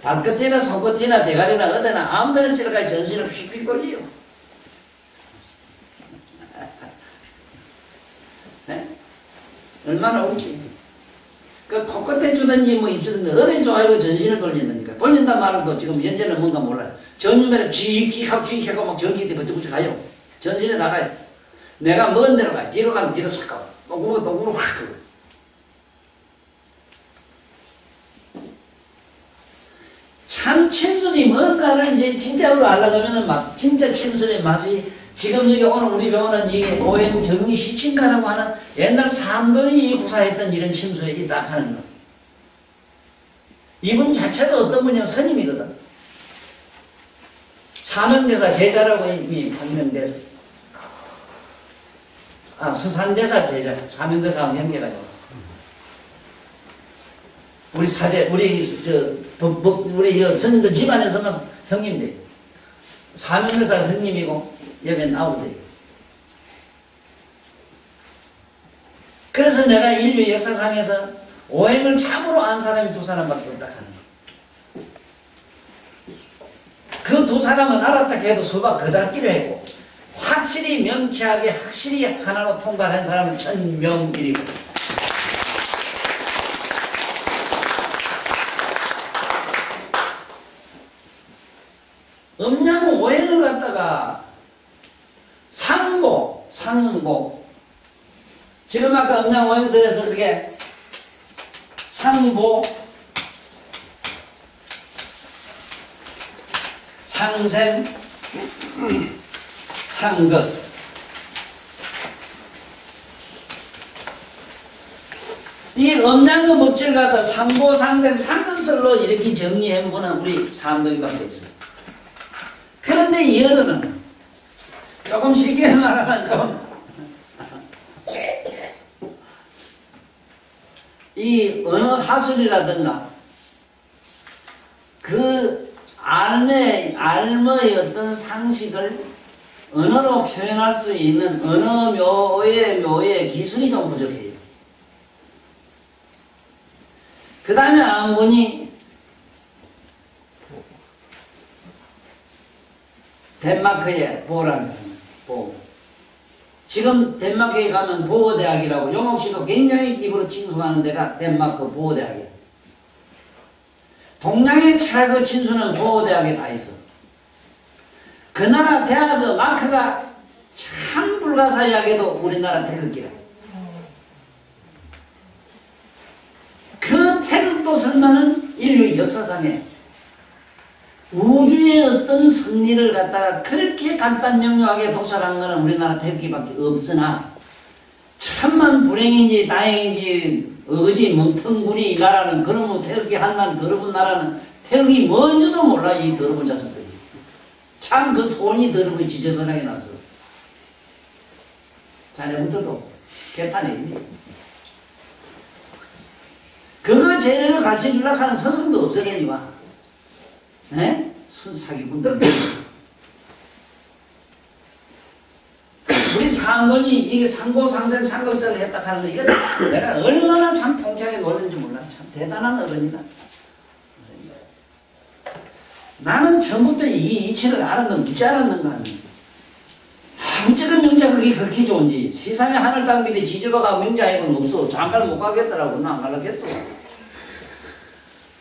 발끝이나 손끝이나 대가리나 어디나 아무데나 찔러가 전신을 휙휙 돌리요. 네? 얼마나 웃기. 그 코끝에 주든지 뭐 입주든지 어디 좋아요 전신을 돌린다니까. 돌린단 말은 또 지금 현재는 뭔가 몰라요. 전면에 쥐익하고 막 전기인데 버쩍버쩍 가요. 전신에 나가요. 내가 먼 데로 가요. 뒤로 가면 뒤로 싹 가고 또 확 가고. 참 침술이 뭔가를 이제 진짜로 알아가면은 막 진짜 침술의 맛이 지금 여기 오늘 우리 병원은 이게 오행 정리 시침가라고 하는 옛날 삼돌이 구사했던 이런 침술이 딱 하는 거. 이분 자체도 어떤 분이냐면 스님이거든. 사명대사 제자라고 이미 판명돼서. 서산대사 제자, 사명대사하고 연계가지고. 우리 사제, 우리 스님들 집안에서만 형님들. 사명대사 형님이고, 여기는 아우들. 그래서 내가 인류 역사상에서 오행을 참으로 안 사람이 2사람밖에 없다 하는 거. 그 2사람은 알았다 해도 수박 그다기로 했고, 확실히 명쾌하게 확실히 하나로 통과한 사람은 천명일이고. 음양 오행을 갖다가 상보. 지금 아까 음양 오행설에서 그렇게 상보, 상생, 상극. 이 음양의 법칙을 갖다 상보, 상생, 상극설로 이렇게 정리한 분은 우리 삼덕이밖에 없어요. 그런데 이 어른은 조금 쉽게 말하면 좀 이 언어 하술이라든가 그 알의 어떤 상식을 언어로 표현할 수 있는 언어 묘의 기술이 좀 부족해요. 그 다음에 한 분이 덴마크의 보라는 사람이에요. 보. 지금 덴마크에 가면 보호대학이라고 용옥씨도 굉장히 입으로 칭송하는 데가 덴마크 보호대학이에요. 동양의 철학의 진수는 고대학에 다 있어. 그 나라 대학의 마크가 참 불가사의하게도 우리나라 태극기라. 그 태극도 설마는 인류의 역사상에 우주의 어떤 승리를 갖다가 그렇게 간단명료하게 도출한 것은 우리나라 태극기밖에 없으나 천만 불행인지 다행인지 어지 멍텅구니 이 나라는 그러면 태극기 한난 더러운 나라는 태극이 뭔지도 몰라. 이 더러운 자식들이 참 그 손이 더럽고 지저분하게 났어. 자네부터도 개탄에 있니? 그거 제대로 가르쳐주려고 하는 스승도 없으려니와. 네? 순사기꾼들. 우리 상권이 이게 상고상생 상극설을 했다 하는 거, 이거 내가 얼마나 참 통쾌하게 놀는지 몰라. 참 대단한 어른이다. 나는 처음부터 이 이치를 알았는, 어찌 알았는가 하는. 어쨌든 명자 그게 그렇게 좋은지. 세상에 하늘 땅 밑에 지저봐가 명자액은 없어. 장가를 못 가겠더라고. 나 안 갈라겠어.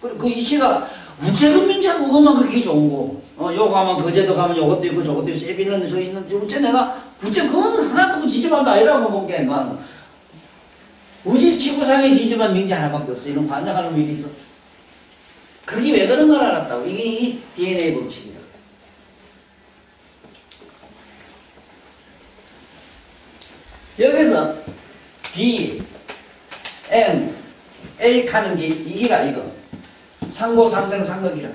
그 이치가 우체국 명자 그것만 그렇게 좋은 거. 요거 가면 거제도 가면 요것도 있고 저것도 있고 세비 있는데 저 있는데 우체 내가 우체 그건 하나도 지저봐도 아니라고 본 게 나. 우리 지구상에 지저만 명자 하나밖에 없어. 이런 반장하는 일이 있어. 그게 왜 그런 걸 알았다고. 이게 DNA 법칙이야. 여기서 D, N, A 하는 게 이기라 이거. 상고상생 상극이라.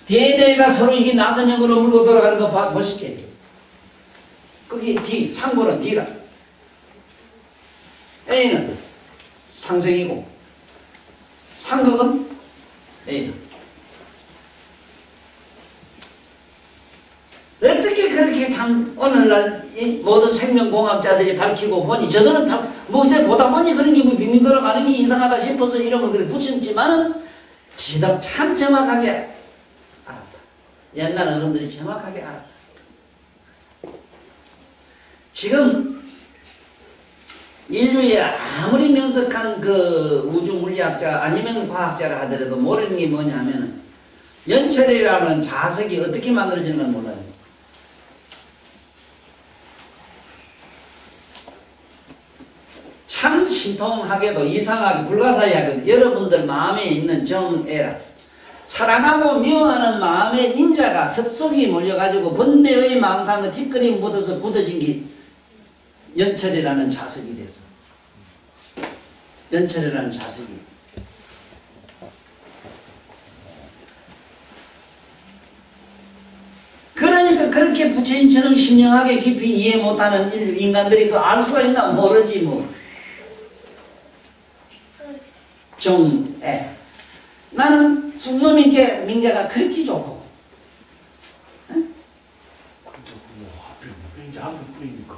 DNA가 서로 이게 나선형으로 물고 돌아가는 거 보실게. 그게 D, 상고는 D라. A는 상생이고 상극은 A다. 어떻게 그렇게 참 오늘날 이 모든 생명공학자들이 밝히고 보니 저들은 다 뭐 이제 보다 보니 그런 게 뭐 비밀 들어가는 게 이상하다 싶어서 이름을 그렇게 붙였지만은 지금 참 정확하게 알았다. 옛날 어른들이 정확하게 알았다. 지금 인류에 아무리 명석한 그 우주 물리학자 아니면 과학자라 하더라도 모르는 게 뭐냐면 연철이라는 자석이 어떻게 만들어지는 건 몰라요. 참 신통하게도 이상하게 불가사의하게 여러분들 마음에 있는 정애라 사랑하고 미워하는 마음의 인자가 섭속이 몰려가지고 번뇌의 망상의 티끌이 묻어서 굳어진 게 연철이라는 자석이 돼서 연철이라는 자석이 그러니까 그렇게 부처님처럼 신령하게 깊이 이해 못하는 인간들이 그 알 수가 있나 모르지 뭐. 정애. 나는 쑥놈이께 명자가 그렇게 좋고. 응? 근데 뭐 하필 명자 한 분뿐이니까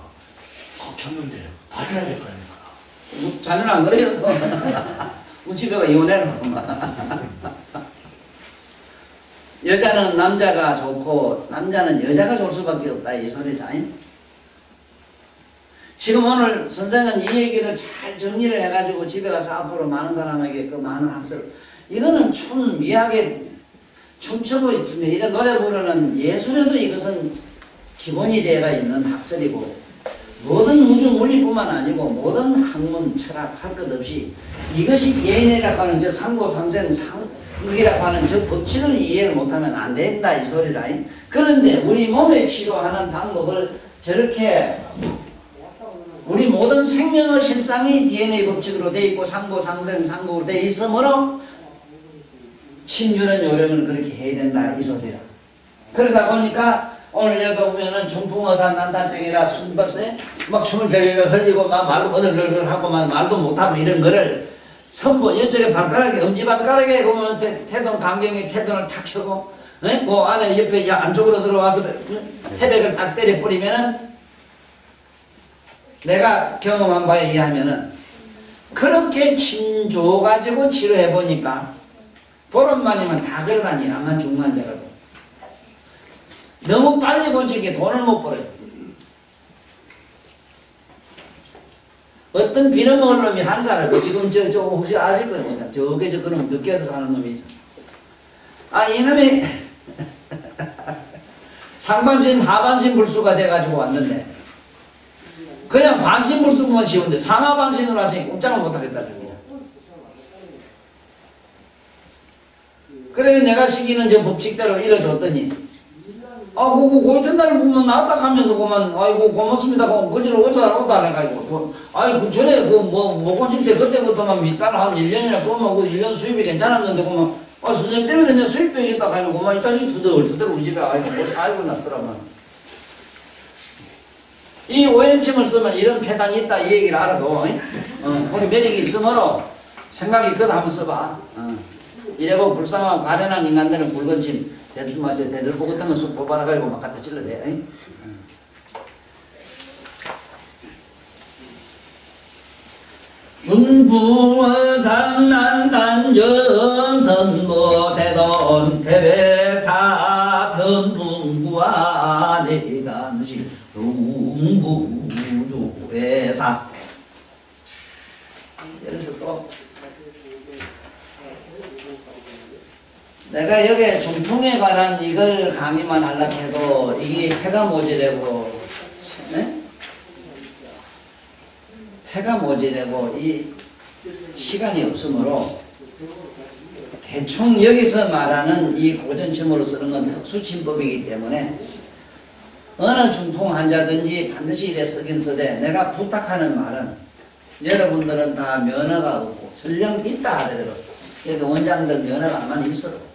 쳤는데 봐줘야 될 거 아닙니까? 자네는 안 그래요? 우리 집에가 이혼해놓고 여자는 남자가 좋고 남자는 여자가 좋을 수밖에 없다 이 소리다. 지금 오늘 선생은 이 얘기를 잘 정리를 해가지고 집에 가서 앞으로 많은 사람에게 그 많은 학습을 이거는 춤 미학에 춤추고 이런 노래 부르는 예술에도 이것은 기본이 되어 있는 학설이고 모든 우주 물리뿐만 아니고 모든 학문 철학 할 것 없이 이것이 DNA라고 하는 저 상고상생 상극이라고 하는 저 법칙을 이해를 못하면 안 된다 이 소리다. 그런데 우리 몸에 치료하는 방법을 저렇게 우리 모든 생명의 실상이 DNA 법칙으로 되어 있고 상고상생 상극으로 되어 있으므로 친주는 요령을 그렇게 해야 된다 이 소리라. 그러다 보니까 오늘 여기 보면은 중풍어사 난타증이라 순밭에 막 춤을 저리가 흘리고 막 말도 어들어들 하고 막 말도 못하고 이런 거를 선보 이쪽에 발가락에 엄지발가락에 보면 태동 강경에 태동을 탁 켜고 그 안에 옆에 안쪽으로 들어와서 태백을 딱 때려 뿌리면은 내가 경험한 바에 의하면은 그렇게 침 줘가지고 치료해 보니까 보름만이면 다 걸어다니 암만 중환자라고 너무 빨리 고치게 돈을 못 벌어요. 어떤 빌어먹을 놈이 한 사람, 지금 저 혹시 아실 거예요. 저게 저 그놈 늦게도 사는 놈이 있어. 아, 이놈이 상반신, 하반신 불수가 돼가지고 왔는데, 그냥 반신 불수만 쉬운데 상하반신으로 하시니 꼼짝을 못하겠다고. 그래 내가 시키는 저 법칙대로 이뤄줬더니, 아, 그 같은 날을 보면 나왔다 하면서 그만, 아이고 고맙습니다. 그저로 오자라고 다 해가지고, 아이 그 전에 못 고칠 때 그때부터만 밑단을 한 1년이나 그러면 그 1년 수입이 괜찮았는데 그만, 아 선생님 때문에 내 수입도 이랬다 하면 그만 이 자식 두들 우리 집에 아이고 뭐 사이고 났더라만. 이 오염침을 쓰면 이런 폐단이 있다 이 얘기를 알아도, 우리 매력이 있으므로 생각이 그 한번 써봐. 이래보고 불쌍하고 가련한 인간들은 굵은 침, 대들보 같은 거쑥 뽑아가지고 막 갖다 찔러대. 중부상난단정선모 대돈 대배사 변분구와 내간시 중부주회사. 여기서 또 내가 여기 중풍에 관한 이걸 강의만 하려고 해도 이게 폐가 모질되고, 네? 폐가 모질되고 이 시간이 없으므로 대충 여기서 말하는 이 고전침으로 쓰는 건 특수침법이기 때문에 어느 중풍 환자든지 반드시 이래 쓰긴 쓰되, 내가 부탁하는 말은 여러분들은 다 면허가 없고 설령 있다 하더라도 여기 원장들 면허가 안 있어도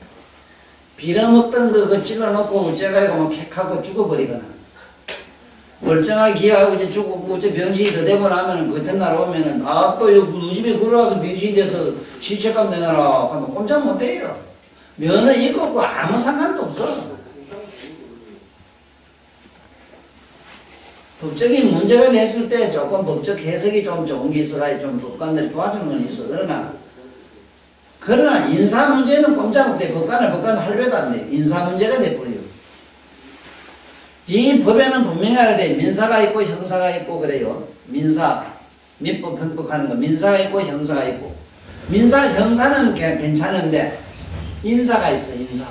빌어먹던 거 찔러놓고 제가 뭐 킥하고 죽어버리거나 멀쩡하게 기하고 이제 죽고 이제 병신이 더 되고 나면은 그 같은 날 오면은 아 또 우리 집에 걸어와서 병신이 돼서 시체값 내놔라 하면 꼼짝 못해요. 면허 있고 없고 아무 상관도 없어. 법적인 문제가 됐을 때 조금 법적 해석이 좀 좋은 게 있어야 좀 법관들이 도와주는 건 있어. 그러나 인사 문제는 꼼짝 못해. 법관은 할배도 안 돼. 인사 문제가 돼버려요. 이 법에는 분명히 알아야 돼. 민사가 있고 형사가 있고 그래요. 민사, 민법 편법하는 거. 민사가 있고 형사가 있고. 민사, 형사는 괜찮은데 인사가 있어. 인사.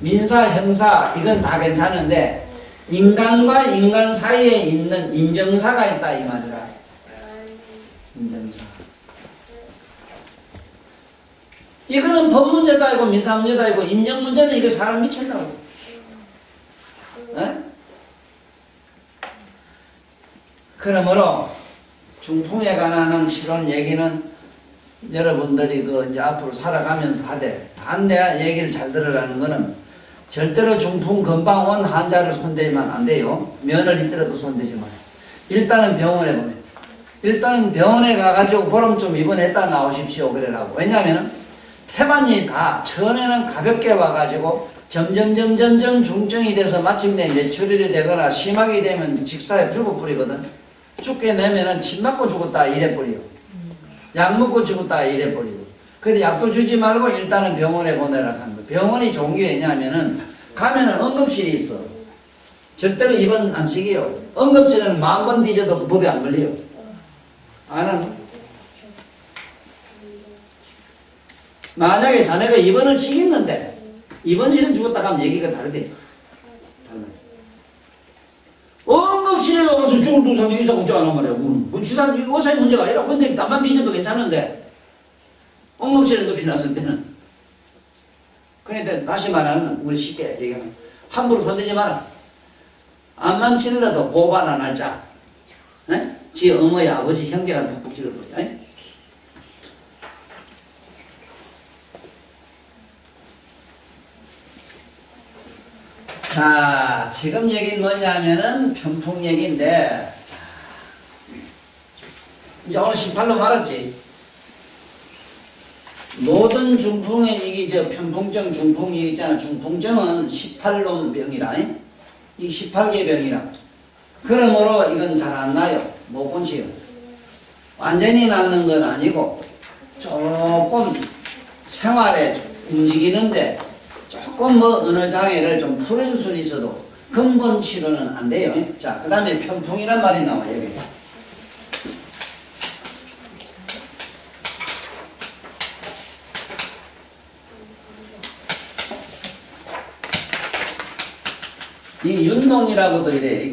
민사, 형사 이건 다 괜찮은데 인간과 인간 사이에 있는 인정사가 있다 이 말이라. 인정사. 이거는 법 문제도 아니고 민사 문제도 아니고 인정 문제는 이거 사람 미쳤나고. 그러므로 중풍에 관한 치료 얘기는 여러분들이 그 이제 앞으로 살아가면서 하되, 내 얘기를 잘 들으라는 거는 절대로 중풍 금방 온 환자를 손대면 안 돼요. 면을 있더라도 손대지 마요. 일단은 병원에 보내. 일단은 병원에 가가지고 보름 좀 입원했다 나오십시오 그래라고. 왜냐하면은 태반이 다 처음에는 가볍게 와가지고 점점 중증이 돼서 마침내 이제 출혈이 되거나 심하게 되면 직사에 죽어버리거든. 죽게 되면은 침 맞고 죽었다 이래버려. 약 먹고 죽었다 이래버리고. 근데 약도 주지 말고 일단은 병원에 보내라 하는 거. 병원이 좋은 게 왜냐하면은 가면은 응급실이 있어. 절대로 입원 안 시켜요. 응급실은 10,000번 뒤져도 그 법에 안 걸려요. 안 하는. 만약에 자네가 입원을 시켰는데 입원실은 죽었다 하면 얘기가 다르대. 응급실에 가서 죽을 도사님 의사가 어쩌 안 한 말이야. 지사 의사의 문제가 아니라 근데 나만 뒤져도 괜찮은데 응급실에 높이 났을 때는. 그런데 다시 말하면 우리 쉽게 얘기하면 함부로 손대지 마라. 암만 찔러도 고발 안 할 자. 지 어머니 아버지 형제가 푹푹 찔러버려. 자, 지금 얘기는 뭐냐면은 편풍 얘기인데, 자, 이제 오늘 18로 말았지. 모든 중풍에 이게 저 편풍증, 중풍이 있잖아. 중풍증은 18놈 병이라. 이 18개 병이라. 그러므로 이건 잘 안 나요. 못 고치요. 완전히 낫는 건 아니고 조금 생활에 움직이는데 조금 뭐 어느 장애를 좀 풀어줄 수는 있어도 근본 치료는 안 돼요. 자, 그 다음에 편풍이란 말이 나와요. 여기. 이 윤동이라고도 이래.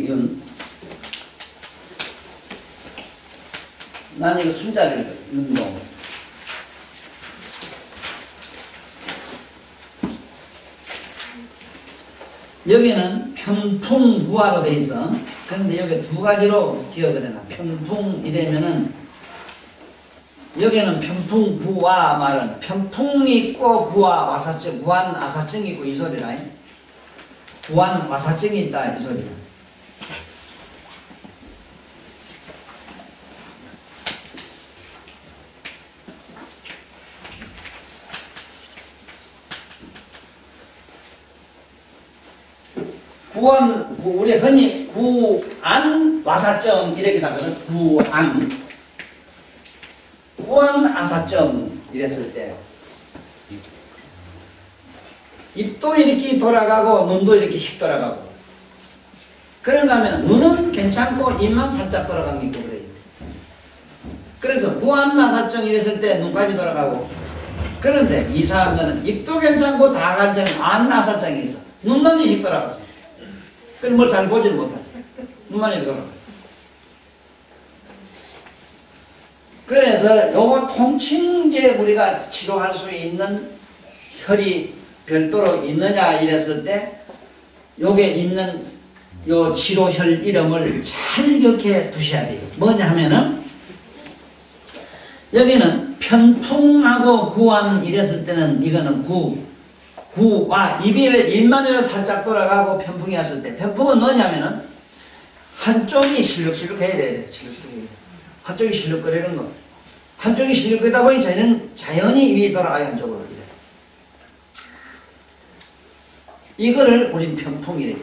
난 이거 순자를 윤동. 여기는 편풍부화로 돼 있어. 그런데 여기 두 가지로 기억을 해놔. 편풍이라면은 여기는 편풍부화 말은 편풍이 있고 부화 와사증, 부한 와사증이 있고 이 소리라. 부한 와사증이 있다 이 소리야. 우리 흔히 구안 와사증 이렇게 나거든. 구안 와사증 이랬을 때 입도 이렇게 돌아가고 눈도 이렇게 휙 돌아가고 그런가 하면 눈은 괜찮고 입만 살짝 돌아간 게 있고 그래요. 그래서 구안 와사증 이랬을 때 눈까지 돌아가고 그런데 이상한 거는 입도 괜찮고 다 괜찮은 안 와사증이 있어. 눈만 이렇게 돌아갔어. 그럼 뭘 잘 보지를 못하죠. 눈만 이렇게 돌아가요. 그래서 요거 통칭제 우리가 치료할 수 있는 혈이 별도로 있느냐 이랬을 때 요게 있는 요 치료혈 이름을 잘 기억해 두셔야 돼요. 뭐냐 하면은 여기는 편풍하고 구안 이랬을 때는 이거는 구와 입만 이렇게 살짝 돌아가고 편풍이 왔을 때 편풍은 뭐냐면은 한쪽이 실룩실룩 해야 돼요. 실룩실룩 해야 돼요. 한쪽이 실룩거리는 거. 한쪽이 실룩거리다 보니 자연히 입이 돌아가요. 한쪽으로. 이거를 우린 편풍이래요.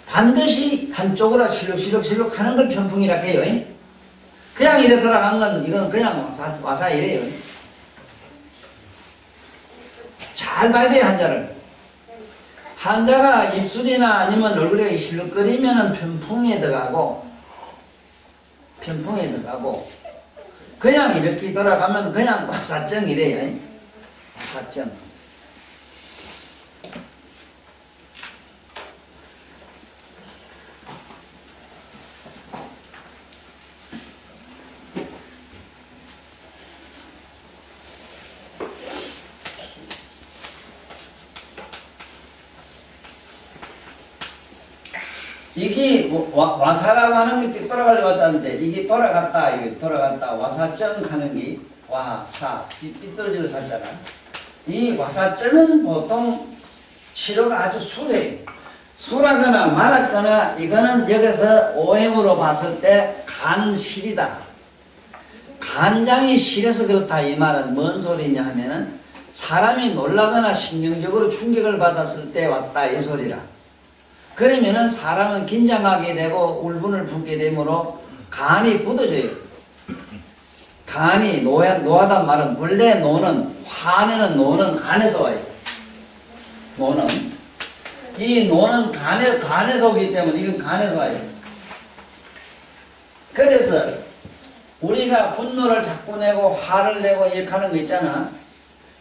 반드시 한쪽으로 실룩실룩 하는 걸 편풍이라 해요. 그냥 이래 돌아간 건 이건 그냥 와사 이래요. 잘 봐야 돼요. 환자가 입술이나 아니면 얼굴에 실룩거리면은 편풍에 들어가고 그냥 이렇게 돌아가면 그냥 와사증이래요. 와사증. 이게 와사라고 하는 게 돌아가려고 했는데 이게 돌아갔다 와사증 하는 게 와사 삐뚤어지고 살잖아. 이 와사증은 보통 치료가 아주 술하거나 말았거나 이거는 여기서 오행으로 봤을 때 간실이다. 간장이 실해서 그렇다 이 말은 뭔 소리냐 하면은 사람이 놀라거나 신경적으로 충격을 받았을 때 왔다 이 소리라. 그러면은 사람은 긴장하게 되고 울분을 품게 되므로 간이 굳어져요. 간이 노하단 말은 원래 화내는 노는 간에서 와요. 이 노는 간에서 오기 때문에 이건 간에서 와요. 그래서 우리가 분노를 자꾸 내고 화를 내고 이렇게 하는 거 있잖아.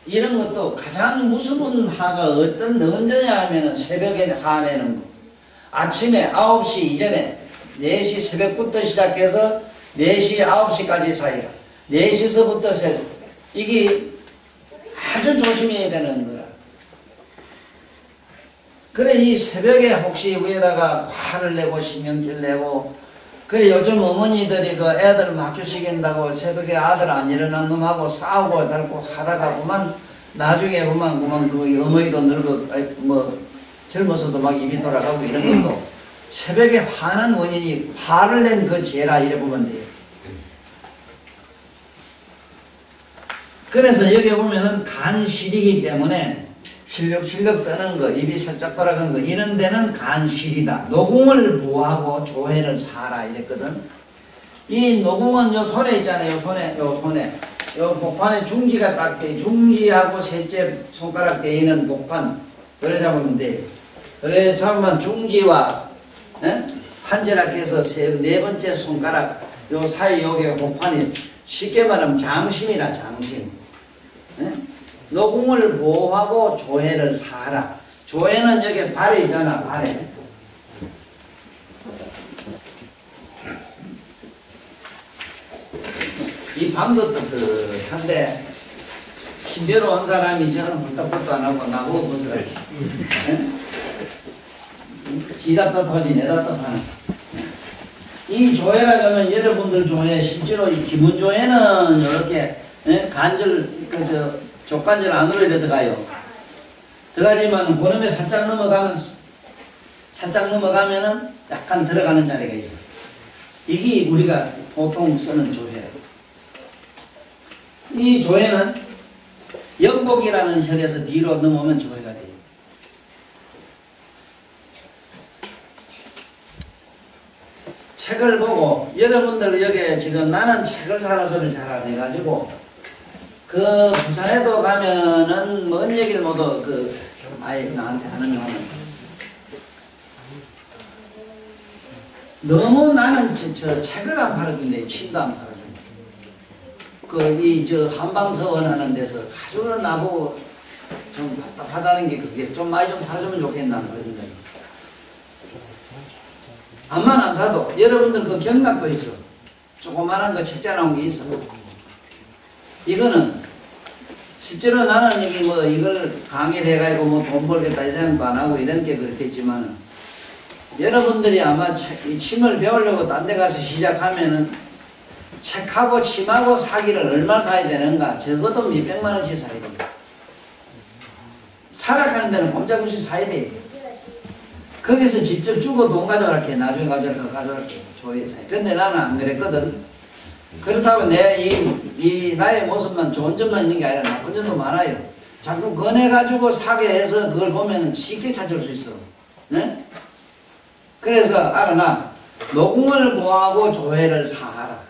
이런 것도 가장 무서운 화가 언제냐 하면은 새벽에 화내는 거. 아침에 9시 이전에 4시 새벽부터 시작해서 4시 9시까지 사이라 4시서부터 새벽 이게 아주 조심해야 되는 거라. 그래 이 새벽에 혹시 위에다가 화를 내고 신경질 내고 그래 요즘 어머니들이 그 애들 학교 시킨다고 새벽에 아들 안 일어난 놈하고 싸우고 달고 하다가 보면 나중에 보면 그 어머니도 늙어 젊어서도 막 입이 돌아가고 이런 것도 새벽에 화난 원인이 화를 낸 그 죄라 이래 보면 돼요. 그래서 여기 보면은 간실이기 때문에 실룩실룩 떠는 거, 입이 살짝 돌아간 거 이런 데는 간실이다. 노궁을 부하고 조해를 사라 이랬거든. 이 노궁은 요 손에 있잖아요. 요 손에 요 복판에 중지가 딱 돼. 중지하고 셋째 손가락 돼 있는 복판 그래 잡으면 돼요. 그래 잡으면 중지와 한지락해서 네 번째 손가락 요 사이 여기가 복판이 쉽게 말하면 장심이라 장심. 노궁을 보호하고 조해를 사하라. 조해는 여기 발에 있잖아 발에. 이 방도 뜨뜻한데 신비로 온 사람이 저는 훌떡훌떡 안 하고 나보고 보세요. 지다 뜻하지 내다 뜻하는. 이 조회라 하면 여러분들 조회 실제로 이 기본 조회는 이렇게 간절 족관절 안으로 이래 들어가요. 들어가지만 그놈에 살짝 넘어가면은 약간 들어가는 자리가 있어. 이게 우리가 보통 쓰는 조회예요. 이 조회는 영복이라는 혈에서 뒤로 넘어오면 조회가 돼요. 책을 보고 여러분들 여기 지금 나는 책을 사라 소리를 잘 안 해가지고 그 부산에도 가면은 뭔 얘기를 모두 아예 나한테 하는 거는 너무 나는 저 책을 안 팔아준대. 침도 안 팔아준대. 저 한방서원 하는 데서 아주 나보고 좀 답답하다는 게 그게 좀 많이 좀 팔아주면 좋겠나 그러는데 암만 안 사도 여러분들 그 경락도 있어. 조그만한 거 책자 나온 게 있어. 이거는 실제로 나는 이게 뭐 이걸 강의를 해가지고 뭐 돈 벌겠다 이 생각도 안 하고 이런 게 그렇겠지만 여러분들이 아마 이 침을 배우려고 딴 데 가서 시작하면은 책하고 침하고 사기를 얼마 사야 되는가? 적어도 몇백만 원씩 사야 됩니다. 살아가는 데는 꼼짝없이 사야 돼. 거기서 직접 주고 돈 가져갈게. 나중에 가져갈게. 조회사에. 근데 나는 안 그랬거든. 그렇다고 이 나의 모습만 좋은 점만 있는 게 아니라 나쁜 점도 많아요. 자꾸 꺼내가지고 사게 해서 그걸 보면 쉽게 찾을 수 있어. 네? 그래서 알아나. 노궁을 보호하고 조회를 사하라.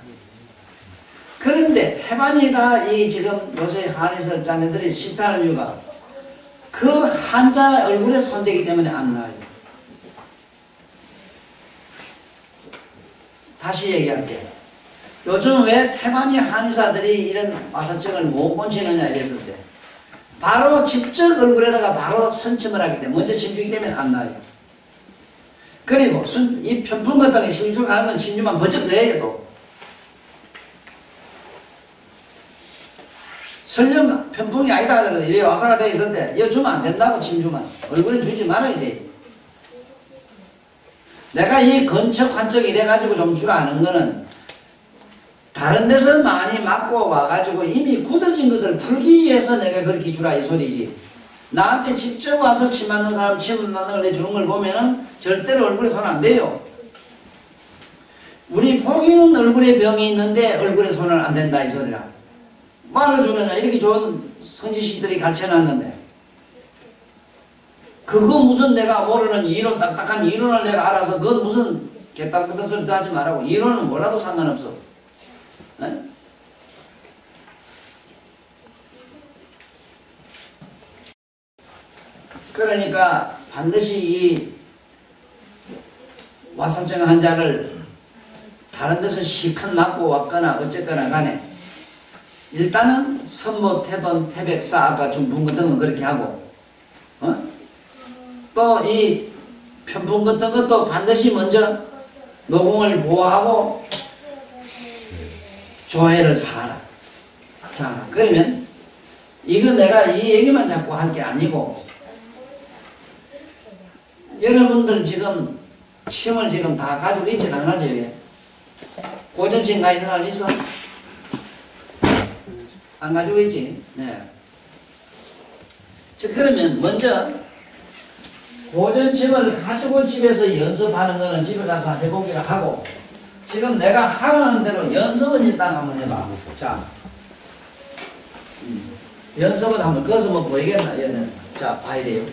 그런데 태반이가 이 지금 요새 한의사 자네들이 싫다는 이유가 그 한자 얼굴에 손대기 때문에 안 나와요. 다시 얘기할게요. 요즘 왜 태반이 한의사들이 이런 마사증을 못 고치느냐 이랬을 때 바로 직접 얼굴에다가 바로 선침을 하기 때문에 먼저 침주기 때문에 안 나요. 그리고 이 편풍 같은 게 실술 가는 건 침주만 번쩍 넣어야 또. 설령 편풍이 아니다 하더라도 이래 와사가 되어 있을 때 이거 주면 안 된다고 침주만. 얼굴에 주지 말아야 돼. 내가 이 건척 환척 이래가지고 좀 주라 하는 거는 다른 데서 많이 맞고 와가지고 이미 굳어진 것을 풀기 위해서 내가 그렇게 주라 이 소리지. 나한테 직접 와서 침 맞는 사람 침 맞는 걸 내주는 걸 보면은 절대로 얼굴에 손 안 대요. 우리 포기는 얼굴에 병이 있는데 얼굴에 손을 안 댄다 이 소리라. 말을 주느냐 이렇게 좋은 선지식들이 가르쳐놨는데 그거 무슨 내가 모르는 이론 딱딱한 이론을 내가 알아서 그건 무슨 개ጣ 같은 소리도 하지 말라고. 이론은 몰라도 상관없어. 네? 그러니까 반드시 이 와사증 환자를 다른 데서 시큰 맞고 왔거나 어쨌거나 간에 일단은 선모, 태돈, 태백사 아까 중풍 같은 건 그렇게 하고 또 이 편풍 같은 것도 반드시 먼저 노궁을 보호하고 조회를 사라. 자 그러면 이거 내가 이 얘기만 자꾸 할 게 아니고 여러분들 지금 침을 지금 다 가지고 있진 않아죠. 고전침 가 있는 사람 있어? 안 가지고 있지? 네. 자, 그러면 먼저 고전침을 가지고 집에서 연습하는 거는 집에 가서 해보기를 하고 지금 내가 하라는 대로 연습은 일단 한번 해봐. 자, 연습은 한번 거기서 뭐 보이겠나? 자, 봐야 돼요.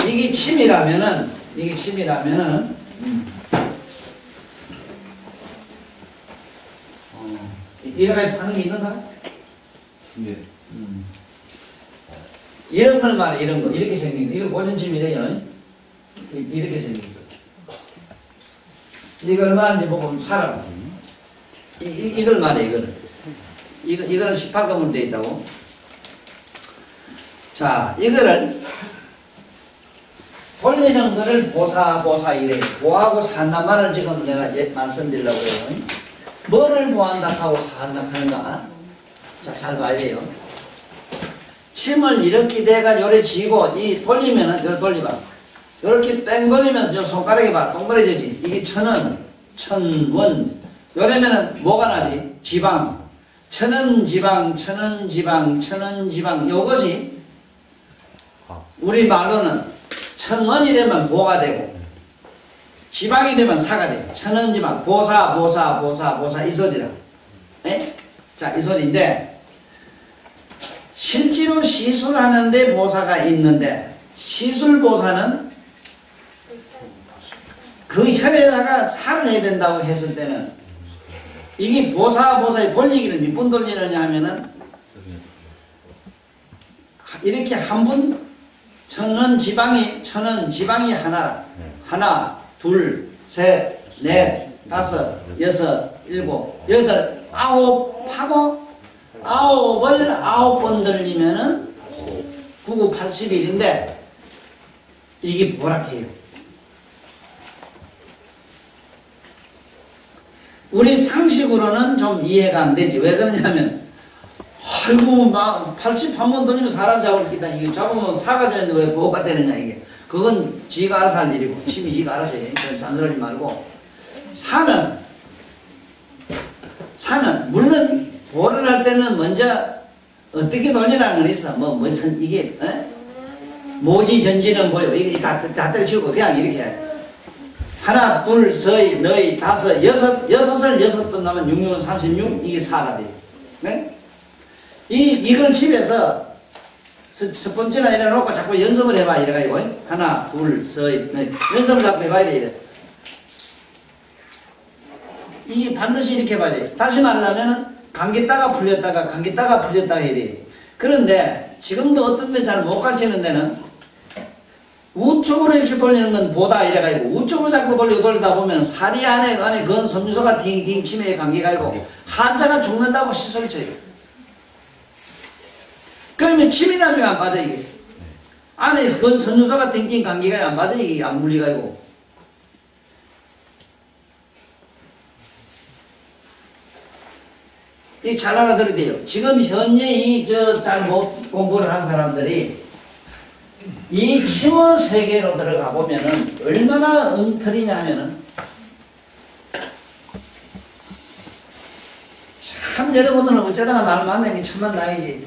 이게 침이라면은 이래가 파는 게 있는가? 네. 이런 걸 말해, 이런 거. 이렇게 생긴 거. 이거 고전침이래요. 이렇게 생겼어. 이거 얼마인지 보면 사람. 이걸 말해, 이거는. 이거는 18금으로 되어 있다고. 자, 이거를 돌리는 거를 보사 이래. 보하고 산란말을 지금 내가 말씀드리려고 해요. 뭐를 보한다 하고 사한다 하는가? 자, 잘 봐야 돼요. 침을 이렇게 대가 요래 쥐고, 이 돌리면은, 요래 돌리봐. 요렇게 뺑 돌리면, 요 손가락에 봐. 동그래지지. 이게 천은, 천원. 요러면은 뭐가 나지? 지방. 천은 지방, 천은 지방, 천은 지방. 요것이 우리 말로는 천원이 되면 보가 되고, 지방이 되면 사가 돼. 천원 지방. 보사 이 소리라. 네? 자, 이 소리인데, 실제로 시술하는데 보사가 있는데, 시술보사는 그 혈에다가 살을 해야 된다고 했을 때는, 이게 보사의 돌리기를 몇 분 돌리느냐 하면은, 이렇게 한 분, 천은 지방이 하나라. 하나, 둘, 셋, 넷, 다섯, 여섯, 일곱, 여덟, 아홉 하고, 아홉을 9번 돌리면은 9, 9, 81인데, 이게 보락해요. 우리 상식으로는 좀 이해가 안 되지. 왜 그러냐면, 아이고, 막 81번 돌리면 사람 잡을 기다. 이게 잡으면 사가 되는데 왜 보호가 되느냐, 이게. 그건 지가 알아서 할 일이고, 심히 지가 알아서 해. 그건 잔소리하지 말고. 산은, 물론, 보를 할 때는 먼저 어떻게 돌리라는 건 있어. 무슨, 이게, 모지 전지는 뭐요? 이게 다 때려치우고, 그냥 이렇게 해. 하나, 둘, 셋, 넷, 다섯, 여섯을 6번 나면 6, 6, 36, 이게 4가 돼. 네? 이걸 집에서 첫 번째나 이래 놓고 자꾸 연습을 해봐. 이래가지고. 하나, 둘, 셋, 넷. 연습을 자꾸 해봐야 돼. 이게 반드시 이렇게 해봐야 돼. 다시 말하자면, 감겼다가 풀렸다가 해야 돼. 그런데, 지금도 어떤 데 잘 못 가르치는 데는, 우측으로 이렇게 돌리는 건 보다 이래가지고 우측으로 자꾸 돌리다 보면 살이 안에 건 섬유소가 딩딩 치매에 감기가지고 환자가 죽는다고 시설 쳐요. 그러면 침이 나중에 안 빠져 이게. 안에 건 섬유소가 딩딩 감기가 안 빠져 이게 안 물리가지고. 이 잘 알아들어야 돼요. 지금 현재 잘 못 공부를 한 사람들이 이 침의 세계로 들어가 보면은 얼마나 엉터리냐 하면은 참 여러분들은 어쩌다가 나를 만나는 게 천만 다행이지.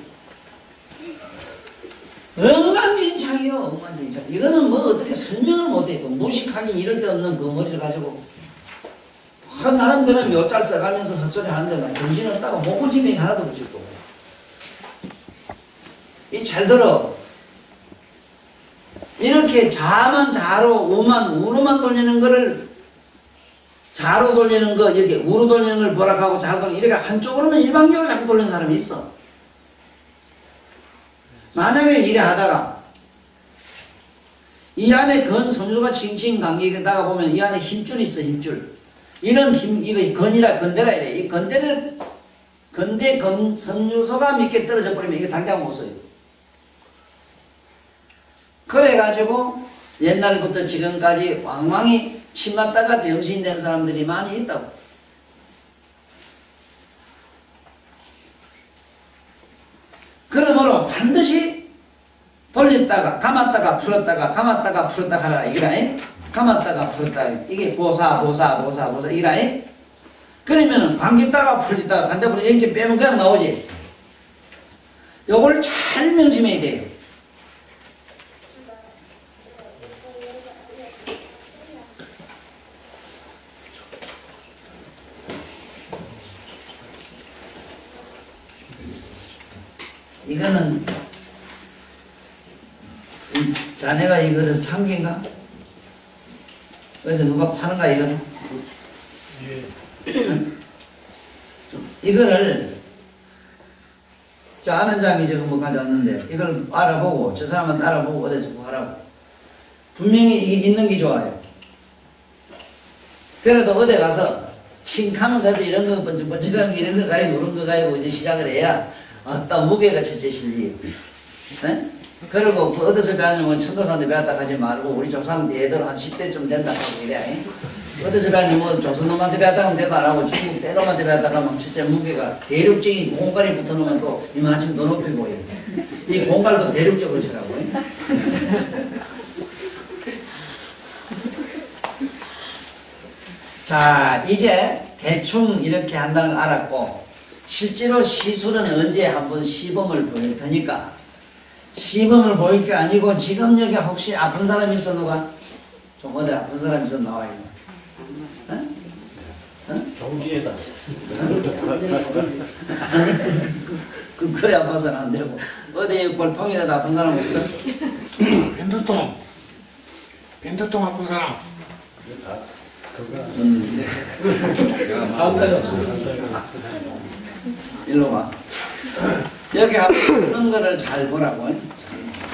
엉망진창이요, 엉망진창. 이거는 뭐 어떻게 설명을 못해. 무식하긴 이럴 데 없는 그 머리를 가지고 나름대로 묘짤 써가면서 헛소리 하는데 정신 없다고 목구지명이 하나도 붙이고. 이 잘 들어. 이렇게 자만 자로, 우로만 돌리는 거를 자로 돌리는 거, 이렇게 우로 돌리는 걸 보락하고 자로 돌리는 거, 이렇게 한쪽으로만 일방적으로 자꾸 돌리는 사람이 있어. 만약에 이래 하다가 이 안에 건 섬유가 칭칭 감기다가 보면 이 안에 힘줄이 있어, 힘줄. 이런 이거 건대라 이래. 이 건대건 섬유소가 몇 개 떨어져 버리면 이거 당장 못 써요. 그래가지고 옛날부터 지금까지 왕왕이 침 맞다가 병신된 사람들이 많이 있다고. 그러므로 반드시 돌렸다가 감았다가 풀었다가 감았다가 풀었다가 하라 이거라. 감았다가 풀었다가 이게 보사 이거라. 그러면은 감겼다가 풀렸다가 간다고 이렇게 빼면 그냥 나오지. 요걸 잘 명심해야 돼요. 이거는 자네가 이거를 산 게인가? 어디 누가 파는가 이거는? 예. 이거를 저 아는 장이 지금 뭐 가져왔는데 이걸 알아보고 저 사람한테 알아보고 어디서 구하라고. 분명히 이게 있는 게 좋아요. 그래도 어디 가서 칭하면 그래도 이런 거 번쩍번쩍한 거 이런 거 가지고 이런 거 가지고 이제 시작을 해야 아따 무게가 첫째 실리요. 네? 그리고 그 어디서 배웠냐면 천도사한테 배웠다 하지 말고 우리 조상 대들 한 10대쯤 된다 하고 이래. 어디서 배웠냐면 조선놈한테 배웠다 하면 대도 안 하고 중국 때놈한테 배웠다 하면 첫째 무게가 대륙적인 공갈이 붙어놓으면 또 이만큼 더 높이 보여요. 이 공갈도 대륙적으로 치라고. 자, 이제 대충 이렇게 한다는 걸 알았고, 실제로 시술은 언제 한번 시범을 보일 테니까, 시범을 보일 게 아니고, 지금 여기 혹시 아픈 사람 있어, 누가? 좀 어디 아픈 사람 있어, 나와요. 어? 어? 정지에다. 그래 아파서는 안 되고, 어디 골통이라도 아픈 사람 없어? 밴드통 아픈 사람. 아무데도 없어. 일로 와. 여기 그런 거를 잘 보라고.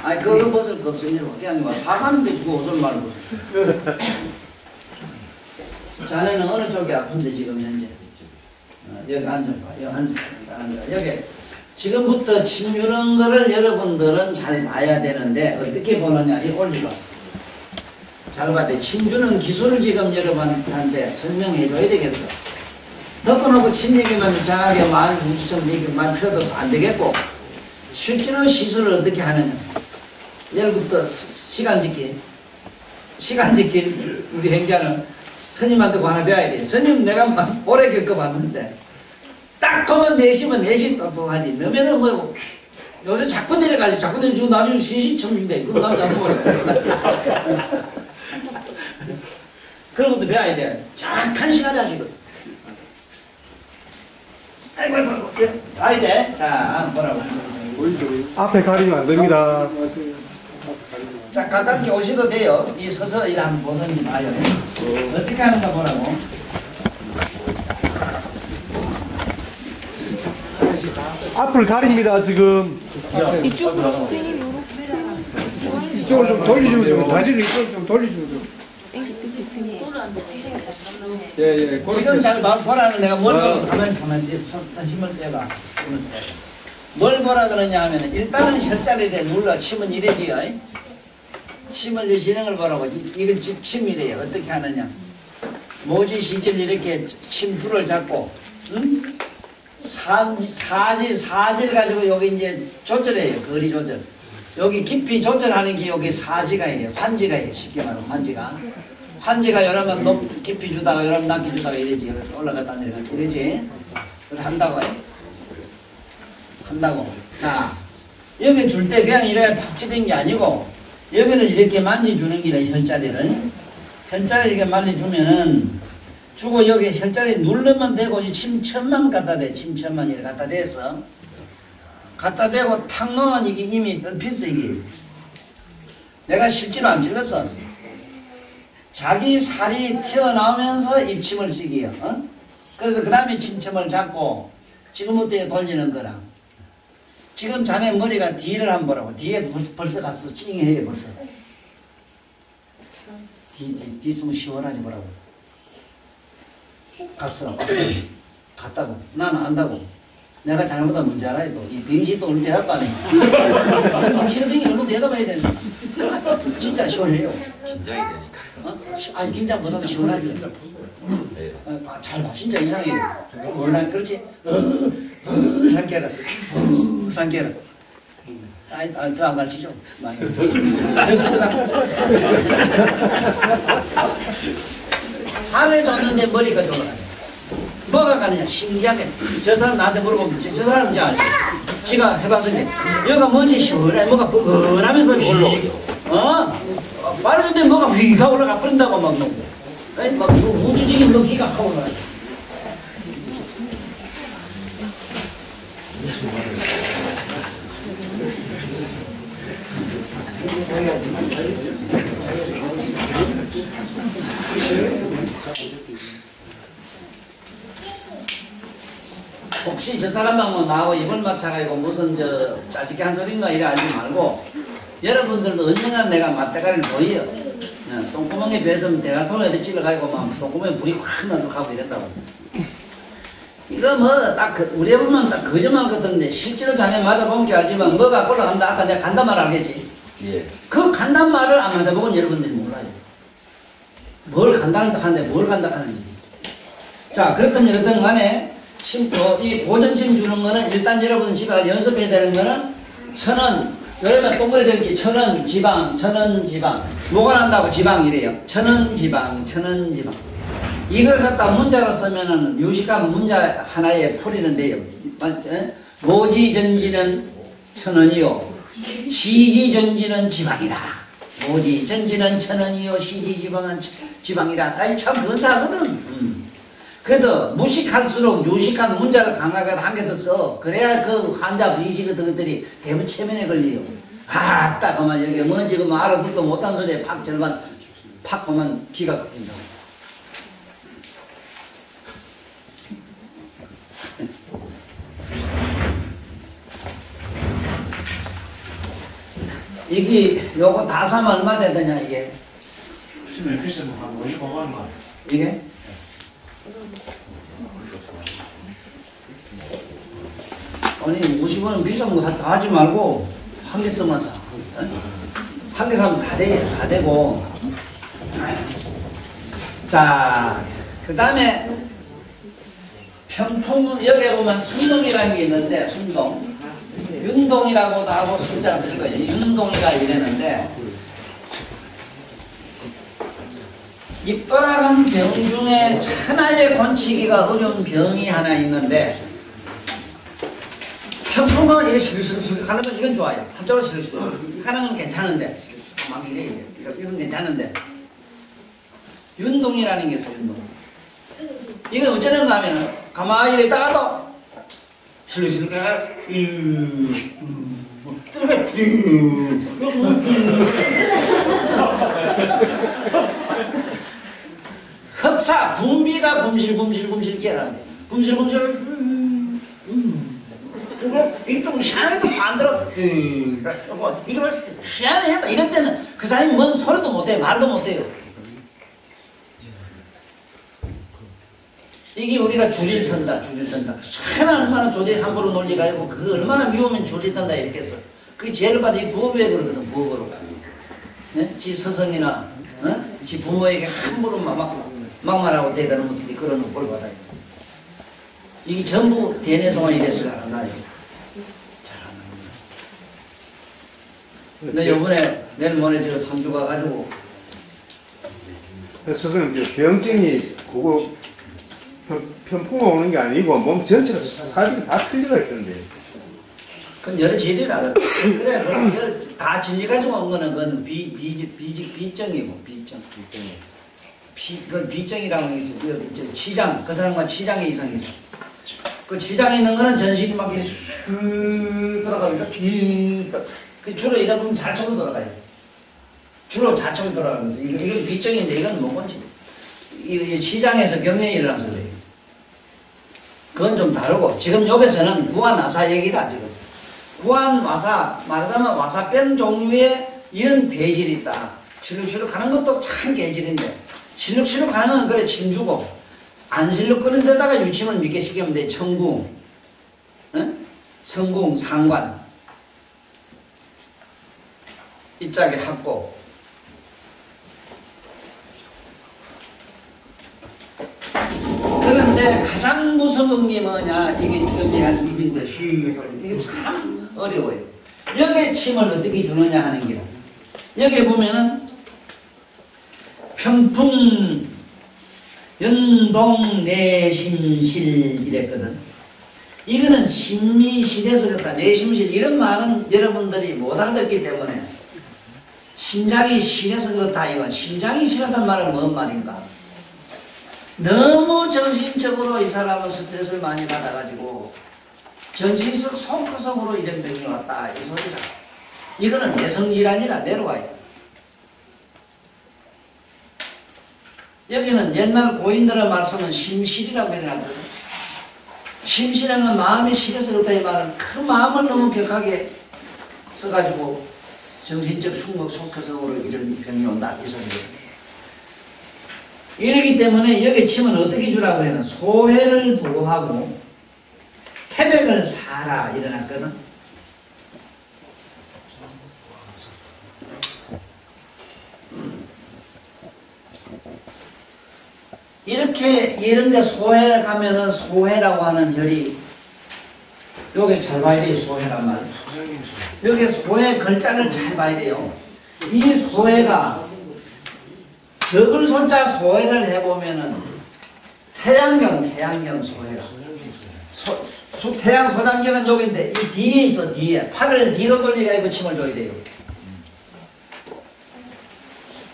아니 그거 벗을 거 없어. 그냥 와. 사가는데 주고 옷을 말고. 자네는 어느 쪽이 아픈데 지금 현재? 여기 앉아봐. 여기 앉아. 여기 지금부터 침 주는 거를 여러분들은 잘 봐야 되는데 어떻게 보느냐? 이 올리봐. 잘 봐야 돼. 침 주는 기술을 지금 여러분한테 설명해 줘야 되겠어. 덮어놓고 침 얘기만 이상하게 말 우주처럼 얘기만 펴둬서 안 되겠고, 실제로 시술을 어떻게 하느냐. 예로부터 시간 지킴 우리 행자는 스님한테 하나 배워야 돼. 스님 내가 오래 겪어봤는데 딱 그만 내시면 내시 똑똑하지. 너면은 뭐 요새 자꾸 내려가지. 자꾸 내려주고 나중에 시시청인데 그거 남자 안 보여. 그런 것도 배워야 돼. 정확한 시간에 하시거든. 아이고, 봐야 돼. 자, 뭐라고. 앞에 가리면 안 됩니다. 자, 가깝게 오셔도 돼요. 이 서서 일 한번 보든지 봐요. 어떻게 하는가 보라고. 앞을 가립니다, 지금. 이쪽으로 선생님 이쪽을 좀 돌리시면 다리를 이쪽으로 좀 돌리시면 예. 지금 잘 보라는 내가 뭘 보라고 가만히 힘을 떼봐. 뭘 보라 그러냐 하면 일단은 혈자리에 눌러 치면 이래지요. 침을 여시는 걸 보라고. 이건 침이래요. 어떻게 하느냐. 모지 시질 이렇게 침줄을 잡고, 응? 사질 가지고 여기 이제 조절해요. 거리 조절. 여기 깊이 조절하는 게 여기 사지가 해요. 환지가 해요. 쉽게 말하면 환지가. 환지가 여러분 깊이 주다가 여러분 낮게 주다가 이러지. 올라갔다 내려갔다 이러지. 그걸 한다고 해. 한다고. 자, 여기 줄 때 그냥 이렇게 팍 찌는 게 아니고, 여기를 이렇게 만져주는 게 혈자리를. 혈자리를 이렇게 만져주면은, 주고 여기 혈자리 누르면 되고, 이 침천만 갖다 대. 침천만 이렇게 갖다 대서. 갖다 대고 탁 놓으면 이게 이미 뜰pis어, 이게. 내가 실제로 안 찔렀어. 자기 살이 튀어나오면서 입침을 쓰기요. 어? 그래서 그 다음에 침첨을 잡고, 지금부터 돌리는 거랑. 지금 자네 머리가 뒤를 한번 보라고. 뒤에 벌써 갔어. 찡해요, 벌써. 뒤숨 시원하지 뭐라고. 갔어. 갔다고. 난 안다고. 내가 잘못하면 문제 알아야 또. 이 병시 또 얼른 대답도 안 해. 당신은 병이 얼른 대답해야 된다. 진짜 시원해요. 긴장이 되니까. 어? 아니, 긴장보다는 시원하지. 네. 잘 봐. 진짜 이상해. 몰라. 그렇지? 상쾌라. 상쾌라. 아니, 더안 가르치죠? 많이. 밤에 뒀는데 머리가 돌아가요. 뭐가 가느냐? 신기하게. 저 사람 나한테 물어보면, 저 사람 이제 알지? 지가 해봐서 이제, 여기가 뭔지 시원해. 뭐가 뻐근하면서 올라. 빠르는데 뭐가 휘가 올라가 버린다고 막 놓고. 막 우주적인 뭐 기가 하고 올라가. 혹시 저 사람만 뭐 나하고 입을 맞춰가지고 무슨 짜집게 한 소린가 이래 하지 말고, 여러분들도 언젠가 내가 맞대가리를 보여. 똥구멍에 비해서 대갈통을 어디 찔러가지고 막 똥구멍에 불이 확 나도록 이랬다고. 이거 뭐 딱 우리 보면 딱 거짓말 같은데 실제로 자네 맞아보면 알지만 뭐가 올라간다. 아까 내가 간단 말 알겠지? 예. 그 간단 말을 안 맞아보면 여러분들이 몰라요. 뭘 간단하다 하는데 뭘 간다 하는지. 자, 그렇든 여러분 간에 이 보전침 주는 거는 일단 여러분 집에 연습해야 되는 거는 천원, 여러분 동그랗게 적기 천원 지방, 천원 지방. 뭐가 난다고 지방이래요. 천원 지방, 천원 지방. 이걸 갖다 문자로 쓰면은 유식하면 문자 하나에 풀이는데요. 맞죠? 모지전지는 천원이요. 시지전지는 지방이라. 모지전지는 천원이요. 시지지방은 지방이라. 아이 참 근사하거든. 그래도 무식할수록 유식한 문자를 강하게 한 개씩 써. 그래야 그 환자 의식 같은 것들이 대부분 체면에 걸려요. 아, 딱 그만 여기 뭐 지금 알아듣도 못한 소리에 팍 절반 팍 하면 기가 막힌다고. 이게 요거 다 사면 얼마 되더냐 이게? 수면 비싸면 한 55만 원. 이게? 아니 50원은 비싼 거 다 하지 말고 한 개 쓰면 사. 한 개 사면 다 돼. 다 되고. 자, 그 다음에 평통 여기에 보면 순동이라는 게 있는데 순동. 윤동이라고도 하고 숫자가 들 거예요. 윤동이가 이랬는데 입 돌아간 병 중에 하나의 권치기가 어려운 병이 하나 있는데 평통은 이렇게 슬슬슬 하는 건 이건 좋아요. 한쪽으로 슬슬 하는 건 괜찮은데 막 이런 괜찮은데 윤동이라는 게 있어요. 윤동. 이건 어쩌는가 하면은 가만히 이렇게 따도 슬슬 흡사 분비가 굶실굶실 깨라는데 굶실굶실 이게 또 희한해도 만들어 이걸 희한해 이럴 때는 그 사람이 무슨 소리도 못해 말도 못해요. 이게 우리가 줄일 턴다. 천하 얼마나 조대 함부로 논리가 있고 그 얼마나 미우면 줄일 턴다 이렇게 해서 그 죄를 받아 이 부업에 그러거든. 부업으로 네? 지 스승이나 지 부모에게 함부로 막말하고 대다는 것들이 그런 꼴 받아요. 이게 전부 대내송환이 돼서 잘 안 나요. 잘 안 나요. 근데 요번에 내일 모레 저 상주 가가지고 선생님 병증이 그거 편풍가 오는 게 아니고 몸 전체가 사진이 다 틀려가 있던데. 그건 여러 재질이라 그래 다 진리 가지고 온 거는 그건 비정이고 비정. 그 비정이라고 하는 게 있어. 그 치장 그 사람과 치장의 이상이 있어. 그 치장에 있는 거는 전신이 막 이렇게 돌아가니까 그 주로 이래 보면 좌측으로 돌아가요. 주로 좌측으로 돌아가는 거죠. 이건 비정인데 이건 못 건지. 이 치장에서 경련이 일어나서 그래요. 그건 좀 다르고 지금 여기서는 구안와사 얘기라 지금. 구안와사 말하자면 와사병 종류에 이런 배질이 있다. 실룩실룩 하는 것도 참 계질인데 실룩실룩 하는 건 그래 침주고 안 실룩 끄는 데다가 유침을 믿게 시키면 돼. 청궁, 성궁, 상관 이 짝에 합고 그런데 가장 무서운 게 뭐냐 이게 지금 한 입인데 이게 참 어려워요. 여기에 침을 어떻게 주느냐 하는 게 여기에 보면은 평풍 연동 내심실 이랬거든. 이거는 심미실에서 그렇다. 내심실 이런 말은 여러분들이 못 알아듣기 때문에 심장이 실해서 그렇다. 이건 심장이 실하다는 말은 뭔 말인가? 너무 정신적으로 이 사람은 스트레스를 많이 받아가지고 정신적 손구석으로 이런 병이 왔다 이 소리다. 이거는 내성질환이라 내려와요. 여기는 옛날 고인들의 말씀은 심실이라고 해놨거든. 심실하는 마음이 실해서 그렇다 이 말은 그 마음을 너무 격하게 써가지고 정신적 충격 속해서로 이런 병이 온다 이 소리예요. 이러기 때문에 여기 치면 어떻게 주라고 해는 소해를 보호하고 태백을 사라 일어났거든. 이렇게 이런데 소해를 가면은 소해라고 하는 혈이 여기 잘 봐야 돼요. 소해란 말. 여기 소해 글자를 잘 봐야 돼요. 이 소해가 적을 손자 소해를 해보면은 태양경 소해라. 태양 소장경은 여기인데 이 뒤에 있어. 뒤에 팔을 뒤로 돌리가 침을 줘야 돼요.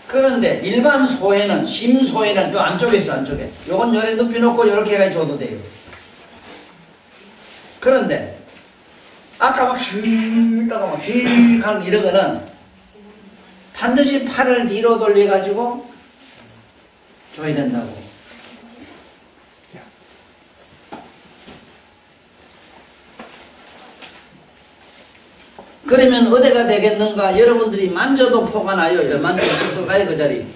그런데 일반 소해는 심소해는 요 안쪽에 있어. 안쪽에 요건 요래 눕혀놓고 요렇게 해가지고 줘도 돼요. 그런데 아까 막 휙 따가 막 휙 하는 이런 거는 반드시 팔을 뒤로 돌려가지고 줘야 된다고. 그러면 어디가 되겠는가? 여러분들이 만져도 포가 나요. 만져도 쑥 들어가요. 그 자리.